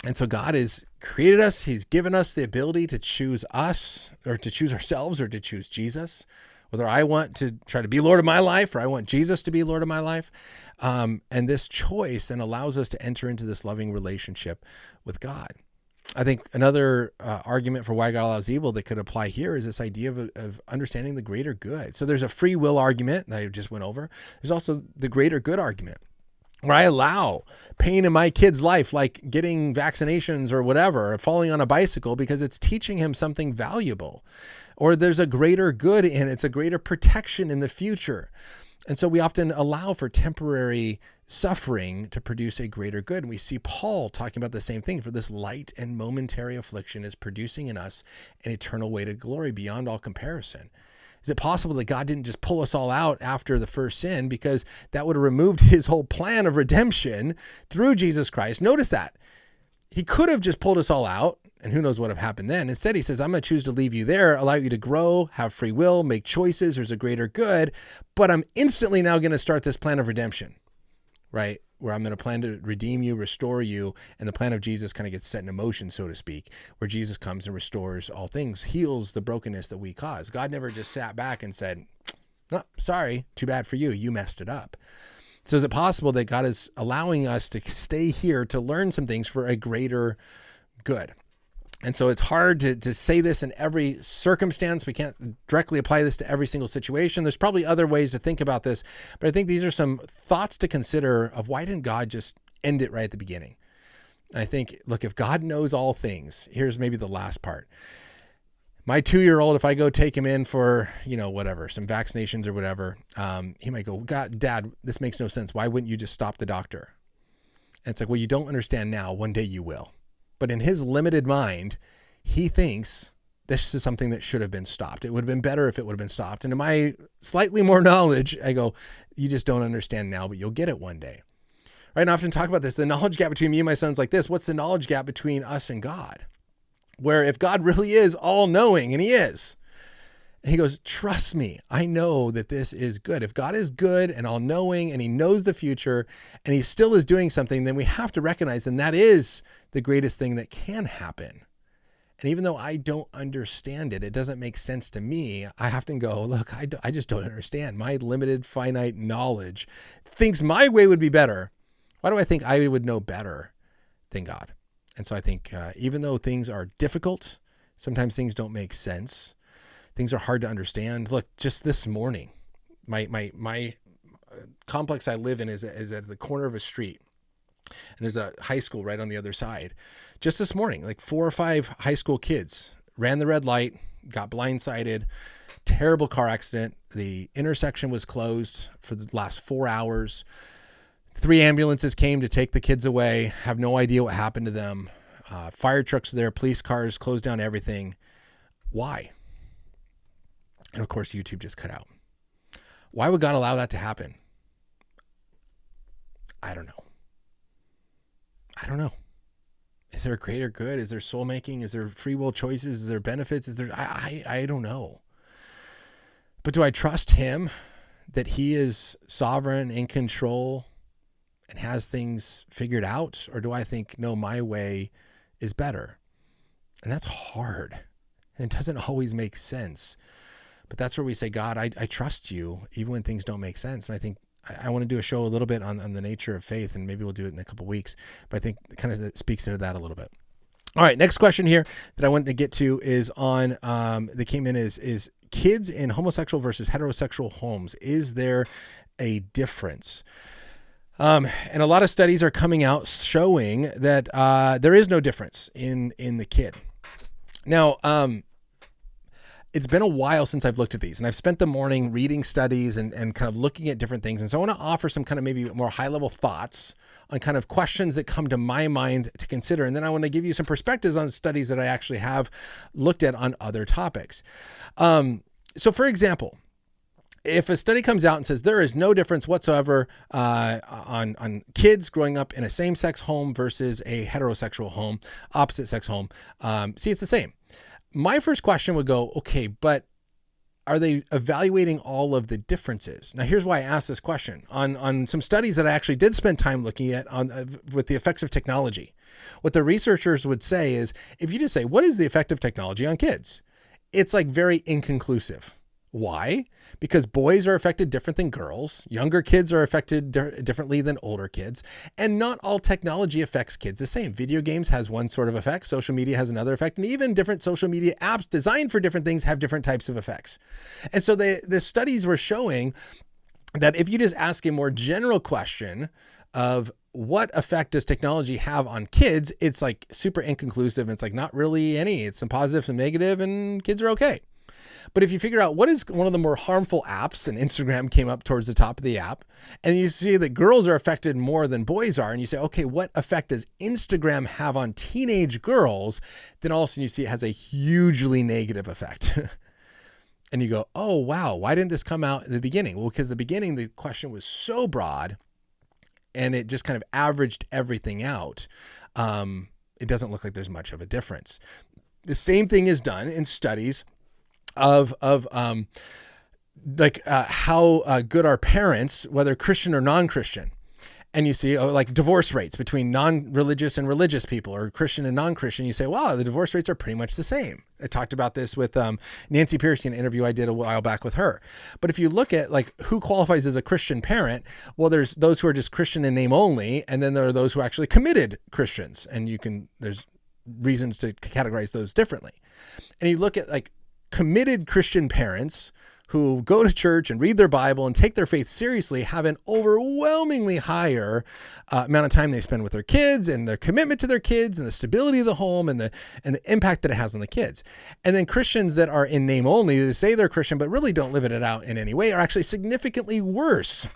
And so God has created us. He's given us the ability to choose us, or to choose ourselves, or to choose Jesus. Whether I want to try to be Lord of my life or I want Jesus to be Lord of my life. And this choice then allows us to enter into this loving relationship with God. I think another argument for why God allows evil that could apply here is this idea of understanding the greater good. So there's a free will argument that I just went over. There's also the greater good argument, where I allow pain in my kid's life, like getting vaccinations or whatever, or falling on a bicycle, because it's teaching him something valuable. Or there's a greater good in it. It's a greater protection in the future. And so we often allow for temporary suffering to produce a greater good. And we see Paul talking about the same thing. For this light and momentary affliction is producing in us an eternal weight of glory beyond all comparison. Is it possible that God didn't just pull us all out after the first sin, because that would have removed his whole plan of redemption through Jesus Christ? Notice that. He could have just pulled us all out, and who knows what would have happened then. Instead, he says, I'm going to choose to leave you there, allow you to grow, have free will, make choices. There's a greater good, but I'm instantly now going to start this plan of redemption, right? Where I'm going to plan to redeem you, restore you. And the plan of Jesus kind of gets set in motion, so to speak, where Jesus comes and restores all things, heals the brokenness that we cause. God never just sat back and said, oh, sorry, too bad for you. You messed it up. So is it possible that God is allowing us to stay here to learn some things for a greater good? And so it's hard to say this in every circumstance. We can't directly apply this to every single situation. There's probably other ways to think about this, but I think these are some thoughts to consider of why didn't God just end it right at the beginning? And I think, look, if God knows all things, here's maybe the last part. My 2-year-old, if I go take him in for, whatever, some vaccinations or whatever, he might go, God, Dad, this makes no sense. Why wouldn't you just stop the doctor? And it's like, well, you don't understand now. One day you will. But in his limited mind, he thinks this is something that should have been stopped. It would have been better if it would have been stopped. And in my slightly more knowledge, I go, you just don't understand now, but you'll get it one day. Right? And I often talk about this. The knowledge gap between me and my son's like this. What's the knowledge gap between us and God? Where if God really is all knowing, and he is, and he goes, trust me, I know that this is good. If God is good and all knowing, and he knows the future, and he still is doing something, then we have to recognize, and that is the greatest thing that can happen. And even though I don't understand it, it doesn't make sense to me. I have to go, look, I just don't understand. My limited, finite knowledge thinks my way would be better. Why do I think I would know better than God? And so I think even though things are difficult, sometimes things don't make sense. Things are hard to understand. Look, just this morning, my complex I live in is at the corner of a street. And there's a high school right on the other side. Just this morning, like 4 or 5 high school kids ran the red light, got blindsided, terrible car accident. The intersection was closed for the last 4 hours. 3 ambulances came to take the kids away. Have no idea what happened to them. Fire trucks are there, police cars, closed down everything. Why? And of course, YouTube just cut out. Why would God allow that to happen? I don't know. Is there a greater good? Is there soul making? Is there free will choices? Is there benefits? I don't know. But do I trust him that he is sovereign, in control, and has things figured out? Or do I think, no, my way is better? And that's hard. And it doesn't always make sense. But that's where we say, God, I trust you, even when things don't make sense. And I think I want to do a show a little bit on the nature of faith, and maybe we'll do it in a couple of weeks. But I think it kind of speaks into that a little bit. All right, next question here that I wanted to get to is on, that came in is kids in homosexual versus heterosexual homes. Is there a difference? And a lot of studies are coming out showing that there is no difference in the kid. Now, it's been a while since I've looked at these, and I've spent the morning reading studies and kind of looking at different things. And so I want to offer some kind of maybe more high-level thoughts on kind of questions that come to my mind to consider. And then I want to give you some perspectives on studies that I actually have looked at on other topics. So for example, if a study comes out and says there is no difference whatsoever on kids growing up in a same-sex home versus a heterosexual home, opposite-sex home, see, it's the same. My first question would go, okay, but are they evaluating all of the differences? Now, here's why I asked this question. On some studies that I actually did spend time looking at with the effects of technology, what the researchers would say is, if you just say, what is the effect of technology on kids? It's like very inconclusive. Why? Because boys are affected different than girls. Younger kids are affected differently than older kids. And not all technology affects kids the same. Video games has one sort of effect. Social media has another effect. And even different social media apps designed for different things have different types of effects. And so the studies were showing that if you just ask a more general question of what effect does technology have on kids, it's like super inconclusive. And it's like not really any. It's some positive, some negative, and kids are okay. But if you figure out what is one of the more harmful apps, and Instagram came up towards the top of the app, and you see that girls are affected more than boys are, and you say, okay, what effect does Instagram have on teenage girls? Then all of a sudden you see it has a hugely negative effect. And you go, oh, wow, why didn't this come out in the beginning? Well, because the beginning, the question was so broad and it just kind of averaged everything out. It doesn't look like there's much of a difference. The same thing is done in studies of how good are parents, whether Christian or non-Christian. And you see like divorce rates between non-religious and religious people, or Christian and non-Christian. You say, wow, the divorce rates are pretty much the same. I talked about this with Nancy Pierce in an interview I did a while back with her. But if you look at like who qualifies as a Christian parent, well, there's those who are just Christian in name only. And then there are those who are actually committed Christians. And there's reasons to categorize those differently. And you look at like committed Christian parents who go to church and read their Bible and take their faith seriously have an overwhelmingly higher amount of time they spend with their kids, and their commitment to their kids, and the stability of the home, and the impact that it has on the kids. And then Christians that are in name only, they say they're Christian but really don't live it out in any way, are actually significantly worse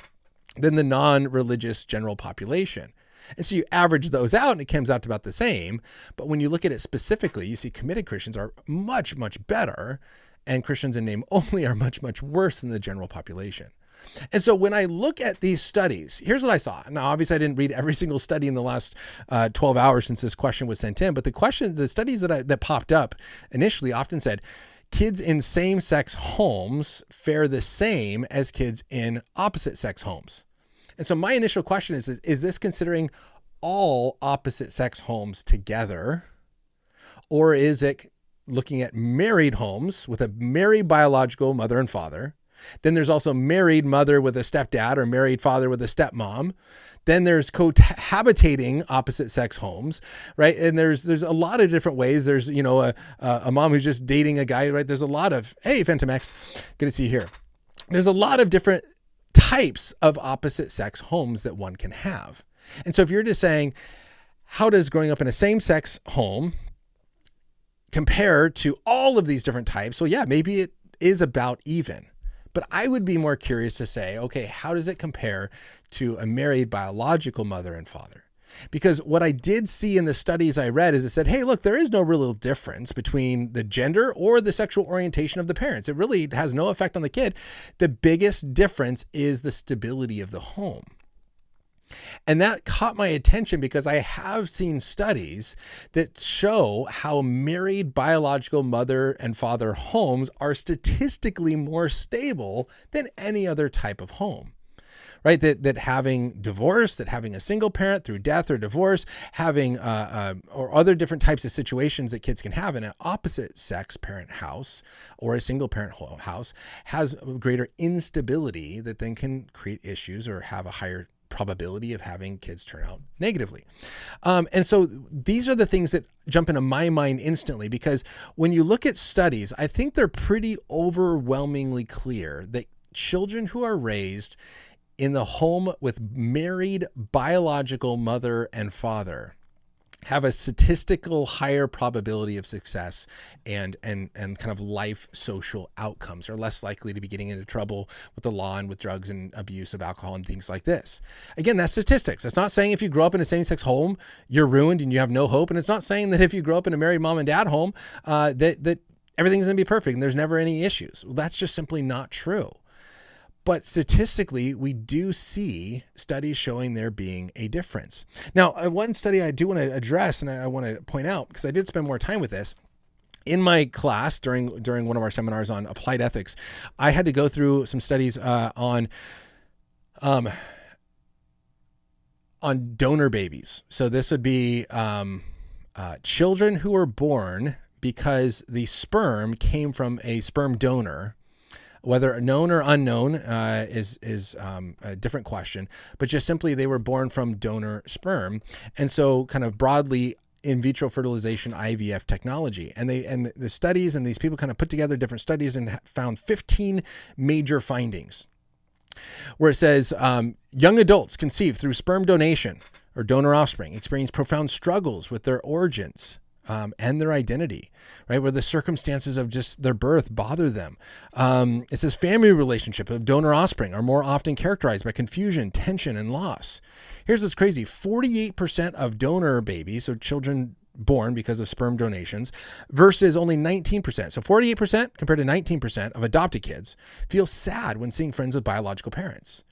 than the non-religious general population. And so you average those out and it comes out to about the same. But when you look at it specifically, you see committed Christians are much, much better, and Christians in name only are much, much worse than the general population. And so when I look at these studies, here's what I saw. Now, obviously I didn't read every single study in the last 12 hours since this question was sent in, but the studies that popped up initially often said kids in same-sex homes fare the same as kids in opposite-sex homes. And so my initial question is this considering all opposite sex homes together, or is it looking at married homes with a married biological mother and father? Then there's also married mother with a stepdad, or married father with a stepmom. Then there's cohabitating opposite sex homes, right? And there's a lot of different ways. There's, a mom who's just dating a guy, right? There's a lot of, hey, Fentimex, good to see you here. There's a lot of different types of opposite sex homes that one can have. And so if you're just saying, how does growing up in a same-sex home compare to all of these different types? Well, yeah, maybe it is about even. But I would be more curious to say, okay, how does it compare to a married biological mother and father? Because what I did see in the studies I read is it said, hey, look, there is no real difference between the gender or the sexual orientation of the parents. It really has no effect on the kid. The biggest difference is the stability of the home. And that caught my attention because I have seen studies that show how married biological mother and father homes are statistically more stable than any other type of home. right? That having divorce, that having a single parent through death or divorce, having or other different types of situations that kids can have in an opposite sex parent house or a single parent house has greater instability that then can create issues or have a higher probability of having kids turn out negatively. And so these are the things that jump into my mind instantly, because when you look at studies, I think they're pretty overwhelmingly clear that children who are raised in the home with married biological mother and father have a statistical higher probability of success and kind of life social outcomes, are less likely to be getting into trouble with the law and with drugs and abuse of alcohol and things like this. Again, that's statistics. It's not saying if you grow up in a same-sex home, you're ruined and you have no hope. And it's not saying that if you grow up in a married mom and dad home, that everything's going to be perfect and there's never any issues. Well, that's just simply not true. But statistically, we do see studies showing there being a difference. Now, one study I do want to address and I want to point out, because I did spend more time with this, in my class during one of our seminars on applied ethics, I had to go through some studies on donor babies. So this would be children who were born because the sperm came from a sperm donor. Whether known or unknown is a different question, but just simply they were born from donor sperm. And so kind of broadly in vitro fertilization, IVF technology. And the studies and these people kind of put together different studies and found 15 major findings where it says young adults conceived through sperm donation or donor offspring experience profound struggles with their origins and their identity, right? Where the circumstances of just their birth bother them. It says family relationship of donor offspring are more often characterized by confusion, tension, and loss. Here's what's crazy. 48% of donor babies, so children born because of sperm donations, versus only 19%. So 48% compared to 19% of adopted kids feel sad when seeing friends with biological parents,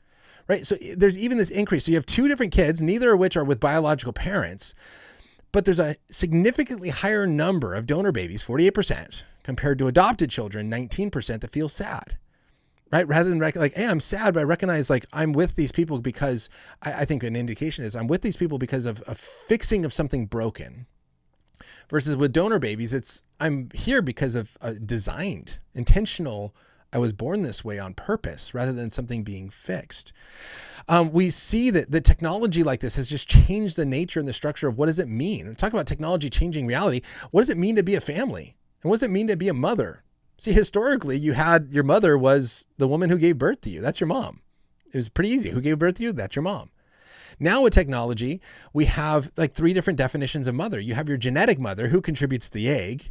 right? So there's even this increase. So you have two different kids, neither of which are with biological parents, but there's a significantly higher number of donor babies, 48%, compared to adopted children, 19%, that feel sad, right? Rather than like, hey, I'm sad, but I recognize like I'm with these people because I think an indication is I'm with these people because of a fixing of something broken. Versus with donor babies, it's I'm here because of a designed, intentional, I was born this way on purpose rather than something being fixed. We see that the technology like this has just changed the nature and the structure of what does it mean? Talk about technology changing reality. What does it mean to be a family? And what does it mean to be a mother? See, historically, you had your mother was the woman who gave birth to you. That's your mom. It was pretty easy. Who gave birth to you? That's your mom. Now with technology, we have like 3 different definitions of mother. You have your genetic mother who contributes the egg.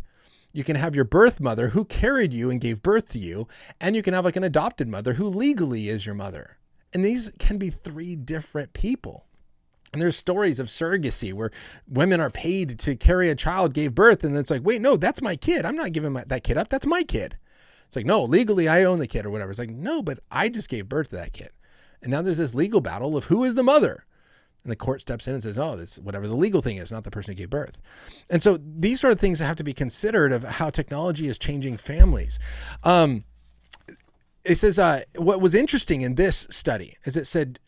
You can have your birth mother who carried you and gave birth to you. And you can have like an adopted mother who legally is your mother. And these can be 3 different people. And there's stories of surrogacy where women are paid to carry a child, gave birth. And it's like, wait, no, that's my kid. I'm not giving that kid up. That's my kid. It's like, no, legally I own the kid or whatever. It's like, no, but I just gave birth to that kid. And now there's this legal battle of who is the mother. And the court steps in and says, oh, that's whatever the legal thing is, not the person who gave birth. And so these sort of things have to be considered of how technology is changing families. It says, what was interesting in this study is it said,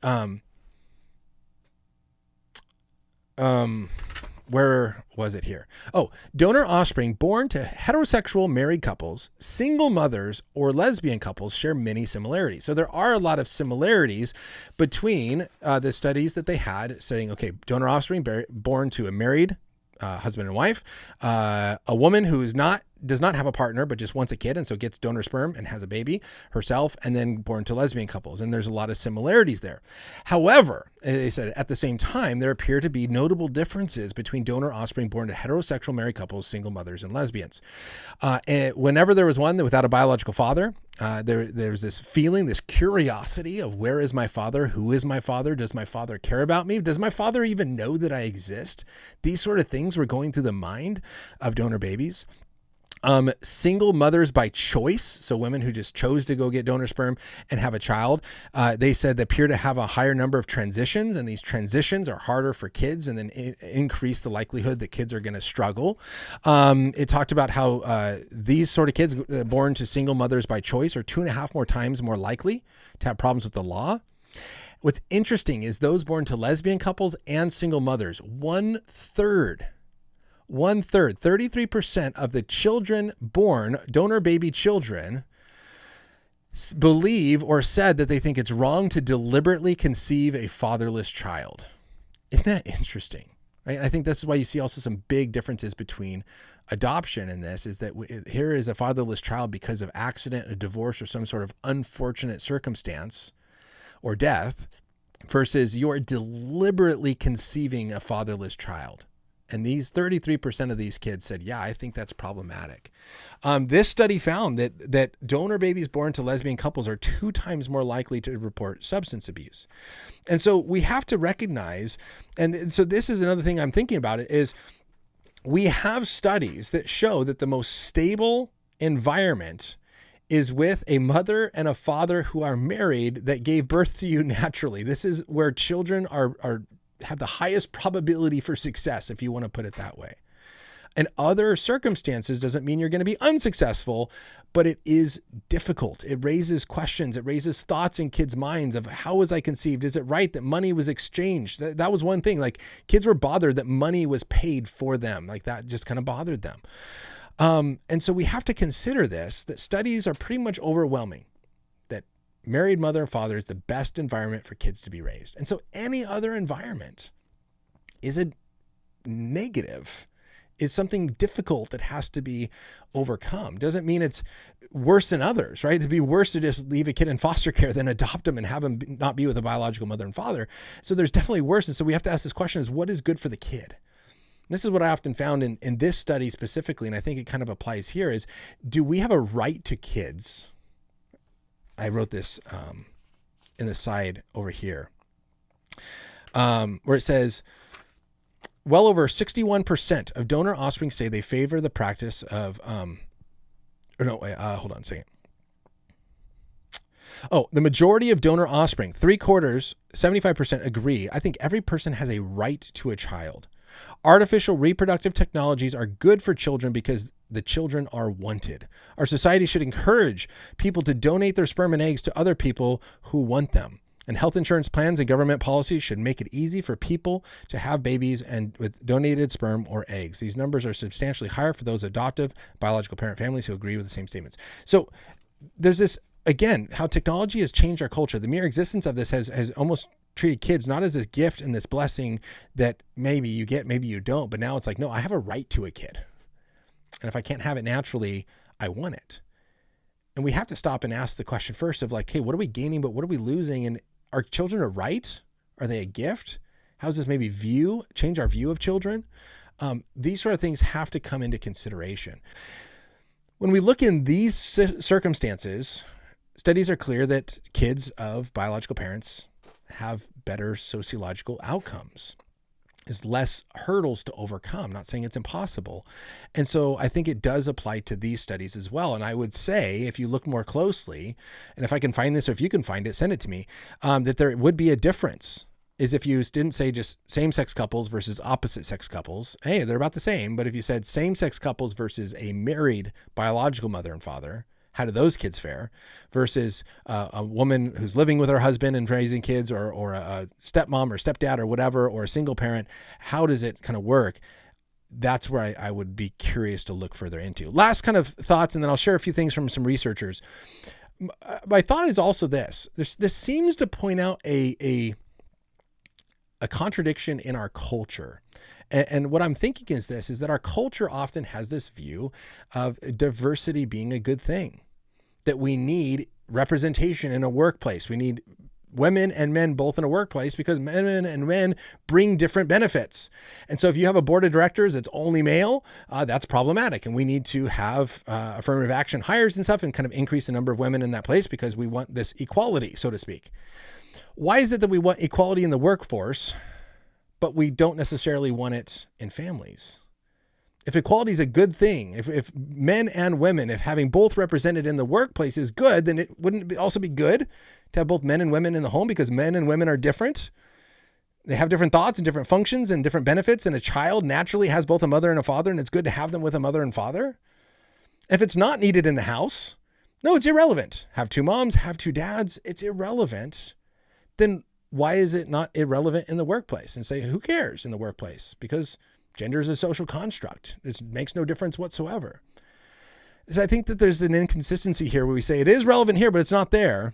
where was it here? Oh, donor offspring born to heterosexual married couples, single mothers, or lesbian couples share many similarities. So there are a lot of similarities between the studies that they had saying, okay, donor offspring born to a married husband and wife, a woman who does not have a partner, but just wants a kid. And so gets donor sperm and has a baby herself, and then born to lesbian couples. And there's a lot of similarities there. However, they said at the same time, there appear to be notable differences between donor offspring born to heterosexual married couples, single mothers, and lesbians. And whenever there was one without a biological father, there's this feeling, this curiosity of where is my father? Who is my father? Does my father care about me? Does my father even know that I exist? These sort of things were going through the mind of donor babies. Single mothers by choice, so women who just chose to go get donor sperm and have a child, they said they appear to have a higher number of transitions, and these transitions are harder for kids and then increase the likelihood that kids are going to struggle. It talked about how these sort of kids born to single mothers by choice are 2.5 more times more likely to have problems with the law. What's interesting is those born to lesbian couples and single mothers, 1/3, 33% of the children born, donor baby children, believe or said that they think it's wrong to deliberately conceive a fatherless child. Isn't that interesting? Right? I think this is why you see also some big differences between adoption in this, is that here is a fatherless child because of accident, a divorce, or some sort of unfortunate circumstance or death, versus you're deliberately conceiving a fatherless child. And these 33% of these kids said, yeah, I think that's problematic. This study found that donor babies born to lesbian couples are 2 times more likely to report substance abuse. And so we have to recognize, and so this is another thing I'm thinking about, it is we have studies that show that the most stable environment is with a mother and a father who are married that gave birth to you naturally. This is where children have the highest probability for success, if you want to put it that way. And other circumstances doesn't mean you're going to be unsuccessful, but it is difficult. It raises questions. It raises thoughts in kids' minds of, how was I conceived? Is it right that money was exchanged? That was one thing. Like, kids were bothered that money was paid for them. Like, that just kind of bothered them. And so we have to consider this, that studies are pretty much overwhelming, that married mother and father is the best environment for kids to be raised. And so any other environment is a negative, is something difficult that has to be overcome. Doesn't mean it's worse than others, right? It'd be worse to just leave a kid in foster care than adopt them and have them not be with a biological mother and father. So there's definitely worse. And so we have to ask this question, is what is good for the kid? This is what I often found in this study specifically, and I think it kind of applies here, is, do we have a right to kids? I wrote this in the side over here, where it says, well over 61% of donor offspring say they favor the practice of, hold on a second. Oh, the majority of donor offspring, 3/4, 75% agree. I think every person has a right to a child. Artificial reproductive technologies are good for children because the children are wanted. Our society should encourage people to donate their sperm and eggs to other people who want them. And health insurance plans and government policies should make it easy for people to have babies and with donated sperm or eggs. These numbers are substantially higher for those adoptive biological parent families who agree with the same statements. So there's this, again, how technology has changed our culture. The mere existence of this has almost treated kids not as a gift and this blessing that maybe you get, maybe you don't, but now it's like, no, I have a right to a kid. And if I can't have it naturally, I want it. And we have to stop and ask the question first of like, hey, what are we gaining, but what are we losing? And are children a right? Are they a gift? How does this maybe change our view of children? These sort of things have to come into consideration. When we look in these circumstances, studies are clear that kids of biological parents have better sociological outcomes. There's less hurdles to overcome. Not saying it's impossible. And so I think it does apply to these studies as well. And I would say, if you look more closely, and if I can find this, or if you can find it, send it to me, that there would be a difference. Is if you didn't say just same-sex couples versus opposite-sex couples, hey, they're about the same. But if you said same-sex couples versus a married biological mother and father, how do those kids fare? Versus a woman who's living with her husband and raising kids, or a stepmom or stepdad or whatever, or a single parent, how does it kind of work? That's where I would be curious to look further into. Last kind of thoughts, and then I'll share a few things from some researchers. My thought is also this. This seems to point out a contradiction in our culture. And what I'm thinking is that our culture often has this view of diversity being a good thing, that we need representation in a workplace. We need women and men both in a workplace because men and men bring different benefits. And so if you have a board of directors that's only male, that's problematic. And we need to have affirmative action hires and stuff and kind of increase the number of women in that place because we want this equality, so to speak. Why is it that we want equality in the workforce, but we don't necessarily want it in families? If equality is a good thing, if men and women, if having both represented in the workplace is good, then it wouldn't also be good to have both men and women in the home, because men and women are different. They have different thoughts and different functions and different benefits. And a child naturally has both a mother and a father, and it's good to have them with a mother and father. If it's not needed in the house, no, it's irrelevant. Have two moms, have two dads, it's irrelevant. Then why is it not irrelevant in the workplace? And say, who cares in the workplace? Because gender is a social construct. It makes no difference whatsoever. So I think that there's an inconsistency here where we say it is relevant here, but it's not there.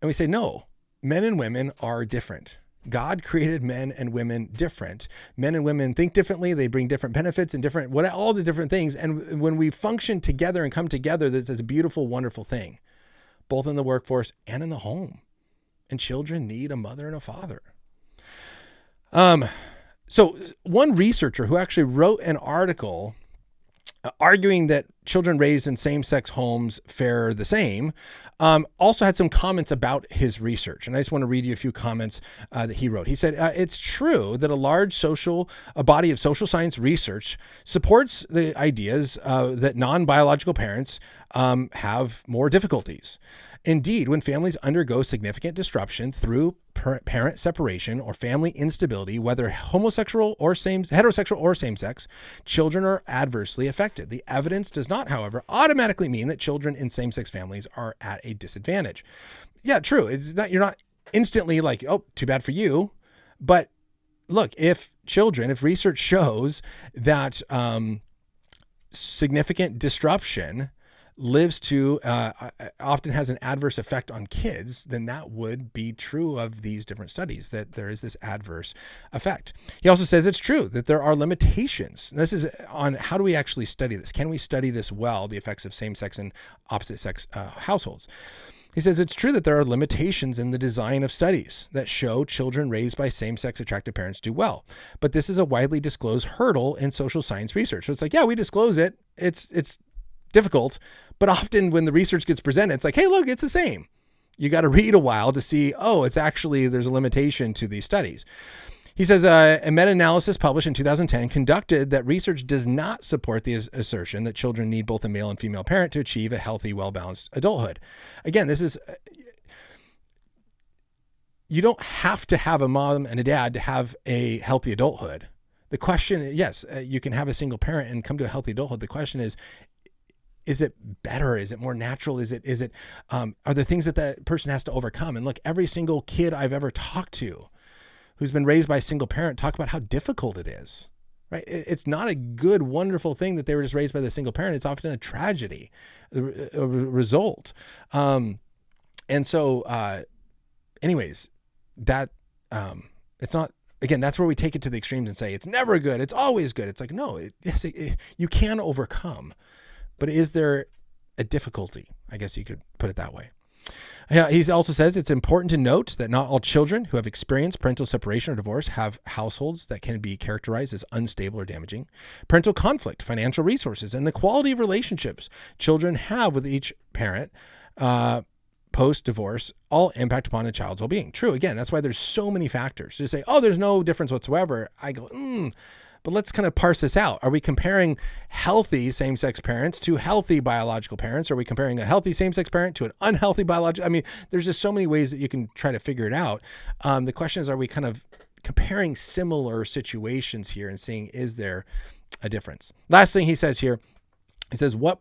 And we say, no, men and women are different. God created men and women different. Men and women think differently. They bring different benefits and all the different things. And when we function together and come together, that's a beautiful, wonderful thing, both in the workforce and in the home. And children need a mother and a father. So one researcher who actually wrote an article arguing that children raised in same-sex homes fare the same, also had some comments about his research. And I just want to read you a few comments that he wrote. He said, it's true that a body of social science research supports the ideas that non-biological parents have more difficulties. Indeed, when families undergo significant disruption through parent separation or family instability, whether heterosexual or same-sex, children are adversely affected. The evidence does not, however, automatically mean that children in same-sex families are at a disadvantage. Yeah, true. You're not instantly like, oh, too bad for you. But look, if research shows that significant disruption often has an adverse effect on kids, then that would be true of these different studies, that there is this adverse effect. He also says it's true that there are limitations. This is on how do we actually study this? Can we study this well, the effects of same-sex and opposite-sex households? He says it's true that there are limitations in the design of studies that show children raised by same-sex attracted parents do well. But this is a widely disclosed hurdle in social science research. So it's like, yeah, we disclose it. It's difficult, but often when the research gets presented, it's like, hey, look, it's the same. You got to read a while to see, there's a limitation to these studies. He says a meta-analysis published in 2010 concluded that research does not support the assertion that children need both a male and female parent to achieve a healthy, well-balanced adulthood. Again, you don't have to have a mom and a dad to have a healthy adulthood. The question, yes, you can have a single parent and come to a healthy adulthood. The question is it better? Is it more natural? Are there things that that person has to overcome? And look, every single kid I've ever talked to who's been raised by a single parent talk about how difficult it is, right? It's not a good, wonderful thing that they were just raised by the single parent. It's often a tragedy, a result. Anyways, it's not, again, that's where we take it to the extremes and say, it's never good. It's always good. It's like, no, you can overcome. But is there a difficulty? I guess you could put it that way. He also says it's important to note that not all children who have experienced parental separation or divorce have households that can be characterized as unstable or damaging. Parental conflict, financial resources, and the quality of relationships children have with each parent post-divorce all impact upon a child's well-being. True. Again, that's why there's so many factors. To say, there's no difference whatsoever. I go, but let's kind of parse this out. Are we comparing healthy same-sex parents to healthy biological parents? Are we comparing a healthy same-sex parent to an unhealthy biological? I mean, there's just so many ways that you can try to figure it out. The question is, are we kind of comparing similar situations here and seeing, is there a difference? Last thing he says here, he says, the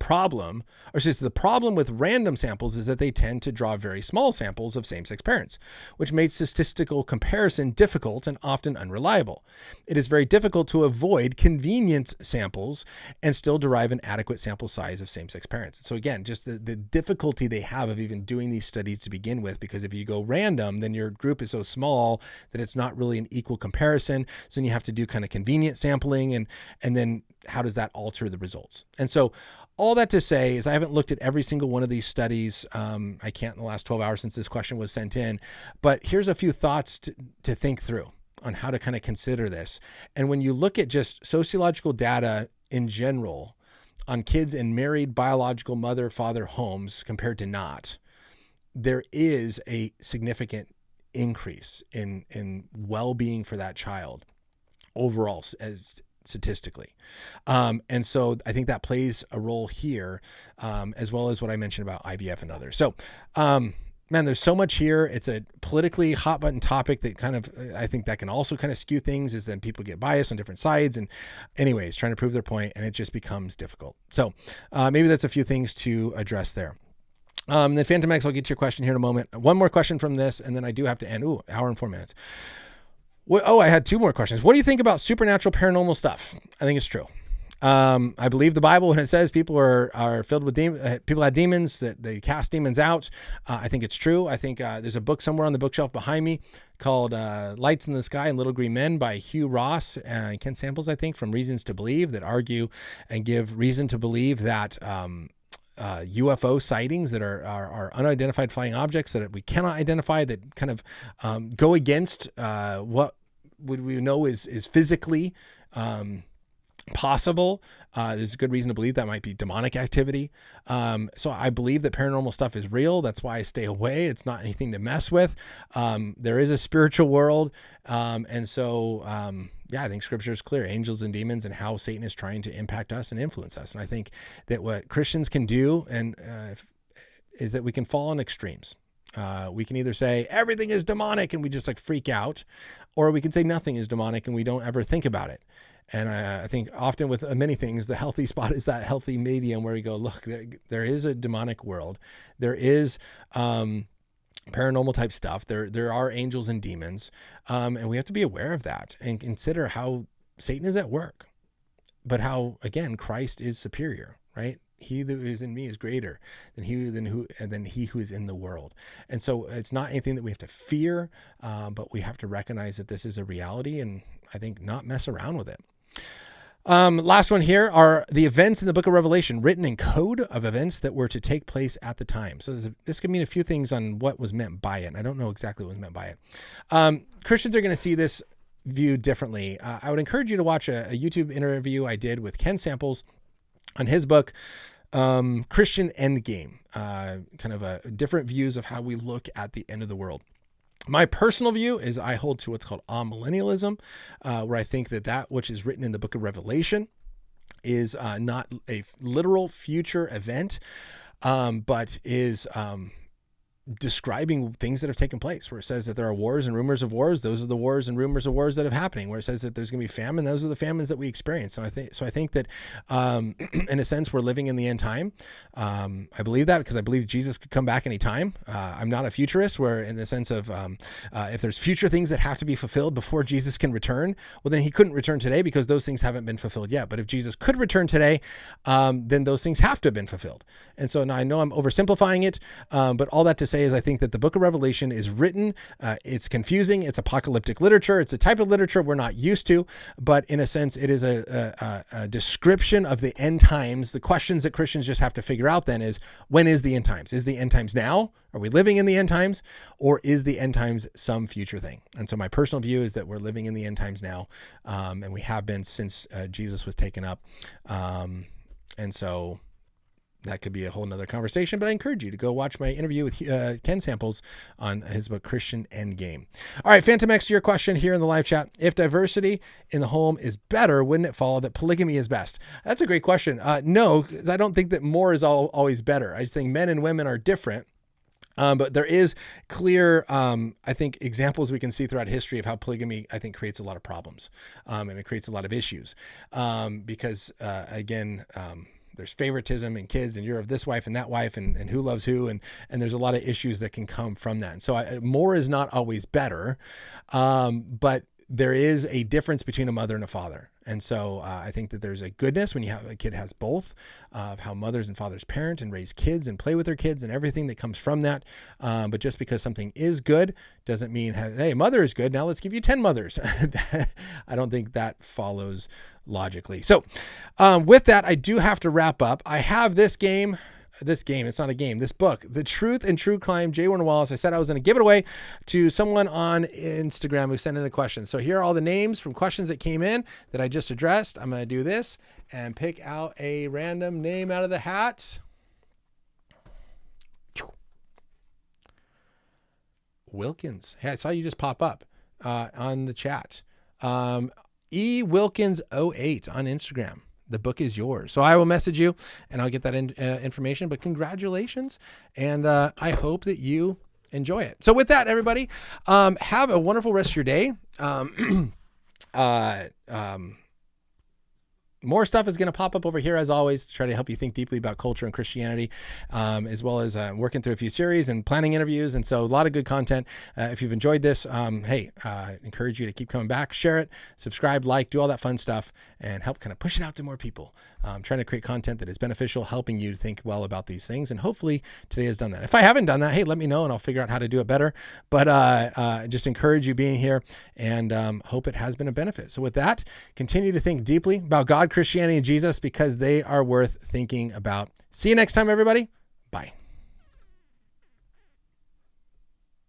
problem with random samples is that they tend to draw very small samples of same-sex parents, which makes statistical comparison difficult and often unreliable. It is very difficult to avoid convenience samples and still derive an adequate sample size of same-sex parents. So again, just the difficulty they have of even doing these studies to begin with, because if you go random, then your group is so small that it's not really an equal comparison. So then you have to do kind of convenient sampling, and then how does that alter the results? And so all that to say is I haven't looked at every single one of these studies. I can't in the last 12 hours since this question was sent in, but here's a few thoughts to think through on how to kind of consider this. And when you look at just sociological data in general on kids in married biological mother-father homes compared to not, there is a significant increase in well-being for that child overall, statistically. And so I think that plays a role here, as well as what I mentioned about IVF and others. So, man, there's so much here. It's a politically hot button topic that kind of, I think that can also kind of skew things, is then people get biased on different sides and anyways, trying to prove their point, and it just becomes difficult. So maybe that's a few things to address there. Then Phantom X, I'll get to your question here in a moment. One more question from this, and then I do have to end. Ooh, hour and 4 minutes. I had 2 more questions. What do you think about supernatural paranormal stuff? I think it's true. I believe the Bible when it says people are filled with people had demons, that they cast demons out. I think it's true. I think there's a book somewhere on the bookshelf behind me called Lights in the Sky and Little Green Men by Hugh Ross and Ken Samples, I think, from Reasons to Believe, that argue and give reason to believe that UFO sightings that are unidentified flying objects that we cannot identify, that kind of go against what would we know is physically possible. There's a good reason to believe that might be demonic activity. So I believe that paranormal stuff is real. That's why I stay away. It's not anything to mess with. There is a spiritual world. And so, I think scripture is clear, angels and demons, and how Satan is trying to impact us and influence us. And I think that what Christians can do is that we can fall on extremes. We can either say everything is demonic and we just freak out, or we can say nothing is demonic and we don't ever think about it. And I think often with many things, the healthy spot is that healthy medium where we go, look, there is a demonic world. There is paranormal type stuff. There are angels and demons. And we have to be aware of that and consider how Satan is at work, but how, again, Christ is superior, right? He that is in me is greater than he who is in the world. And so it's not anything that we have to fear, but we have to recognize that this is a reality, and I think not mess around with it. Last one here are the events in the book of Revelation written in code of events that were to take place at the time. So this could mean a few things on what was meant by it. And I don't know exactly what was meant by it. Christians are going to see this view differently. I would encourage you to watch a YouTube interview I did with Ken Samples on his book, Christian Endgame, kind of different views of how we look at the end of the world. My personal view is I hold to what's called amillennialism, where I think that which is written in the book of Revelation is not a literal future event, but is describing things that have taken place, where it says that there are wars and rumors of wars. Those are the wars and rumors of wars that have happening. Where it says that there's going to be famine. Those are the famines that we experience. So I think that, in a sense, we're living in the end time. I believe that because I believe Jesus could come back anytime. I'm not a futurist, where in the sense of, if there's future things that have to be fulfilled before Jesus can return, well, then he couldn't return today because those things haven't been fulfilled yet. But if Jesus could return today, then those things have to have been fulfilled. And so now I know I'm oversimplifying it, but all that to say is I think that the book of Revelation is written. It's confusing. It's apocalyptic literature. It's a type of literature we're not used to, but in a sense, it is a description of the end times. The questions that Christians just have to figure out then is, when is the end times? Is the end times now? Are we living in the end times, or is the end times some future thing? And so my personal view is that we're living in the end times now, and we have been since Jesus was taken up. And so that could be a whole nother conversation, but I encourage you to go watch my interview with Ken Samples on his book, Christian Endgame. All right, Phantom X, to your question here in the live chat. If diversity in the home is better, wouldn't it follow that polygamy is best? That's a great question. No, because I don't think that more is always better. I just think men and women are different. But there is clear, I think, examples we can see throughout history of how polygamy, I think, creates a lot of problems, and it creates a lot of issues, because, again, there's favoritism in kids, and you're of this wife and that wife, and who loves who. And there's a lot of issues that can come from that. And so more is not always better. But there is a difference between a mother and a father. And so I think that there's a goodness when you have a kid has both, of how mothers and fathers parent and raise kids and play with their kids and everything that comes from that. But just because something is good doesn't mean, hey, mother is good, now let's give you 10 mothers. I don't think that follows logically. So with that, I do have to wrap up. I have this game, it's not a game, this book, The Truth and True Crime, J. Warner Wallace. I said I was going to give it away to someone on Instagram who sent in a question. So here are all the names from questions that came in that I just addressed. I'm going to do this and pick out a random name out of the hat. Wilkins. Hey, I saw you just pop up on the chat. E. Wilkins 08 on Instagram. The book is yours. So I will message you and I'll get that information, but congratulations. And I hope that you enjoy it. So with that, everybody, have a wonderful rest of your day. more stuff is going to pop up over here, as always, to try to help you think deeply about culture and Christianity, as well as working through a few series and planning interviews. And so a lot of good content. If you've enjoyed this, encourage you to keep coming back, share it, subscribe, like, do all that fun stuff, and help kind of push it out to more people. Trying to create content that is beneficial, helping you to think well about these things. And hopefully today has done that. If I haven't done that, hey, let me know and I'll figure out how to do it better. But just encourage you being here, and hope it has been a benefit. So with that, continue to think deeply about God, Christianity, and Jesus, because they are worth thinking about. See you next time, everybody. Bye.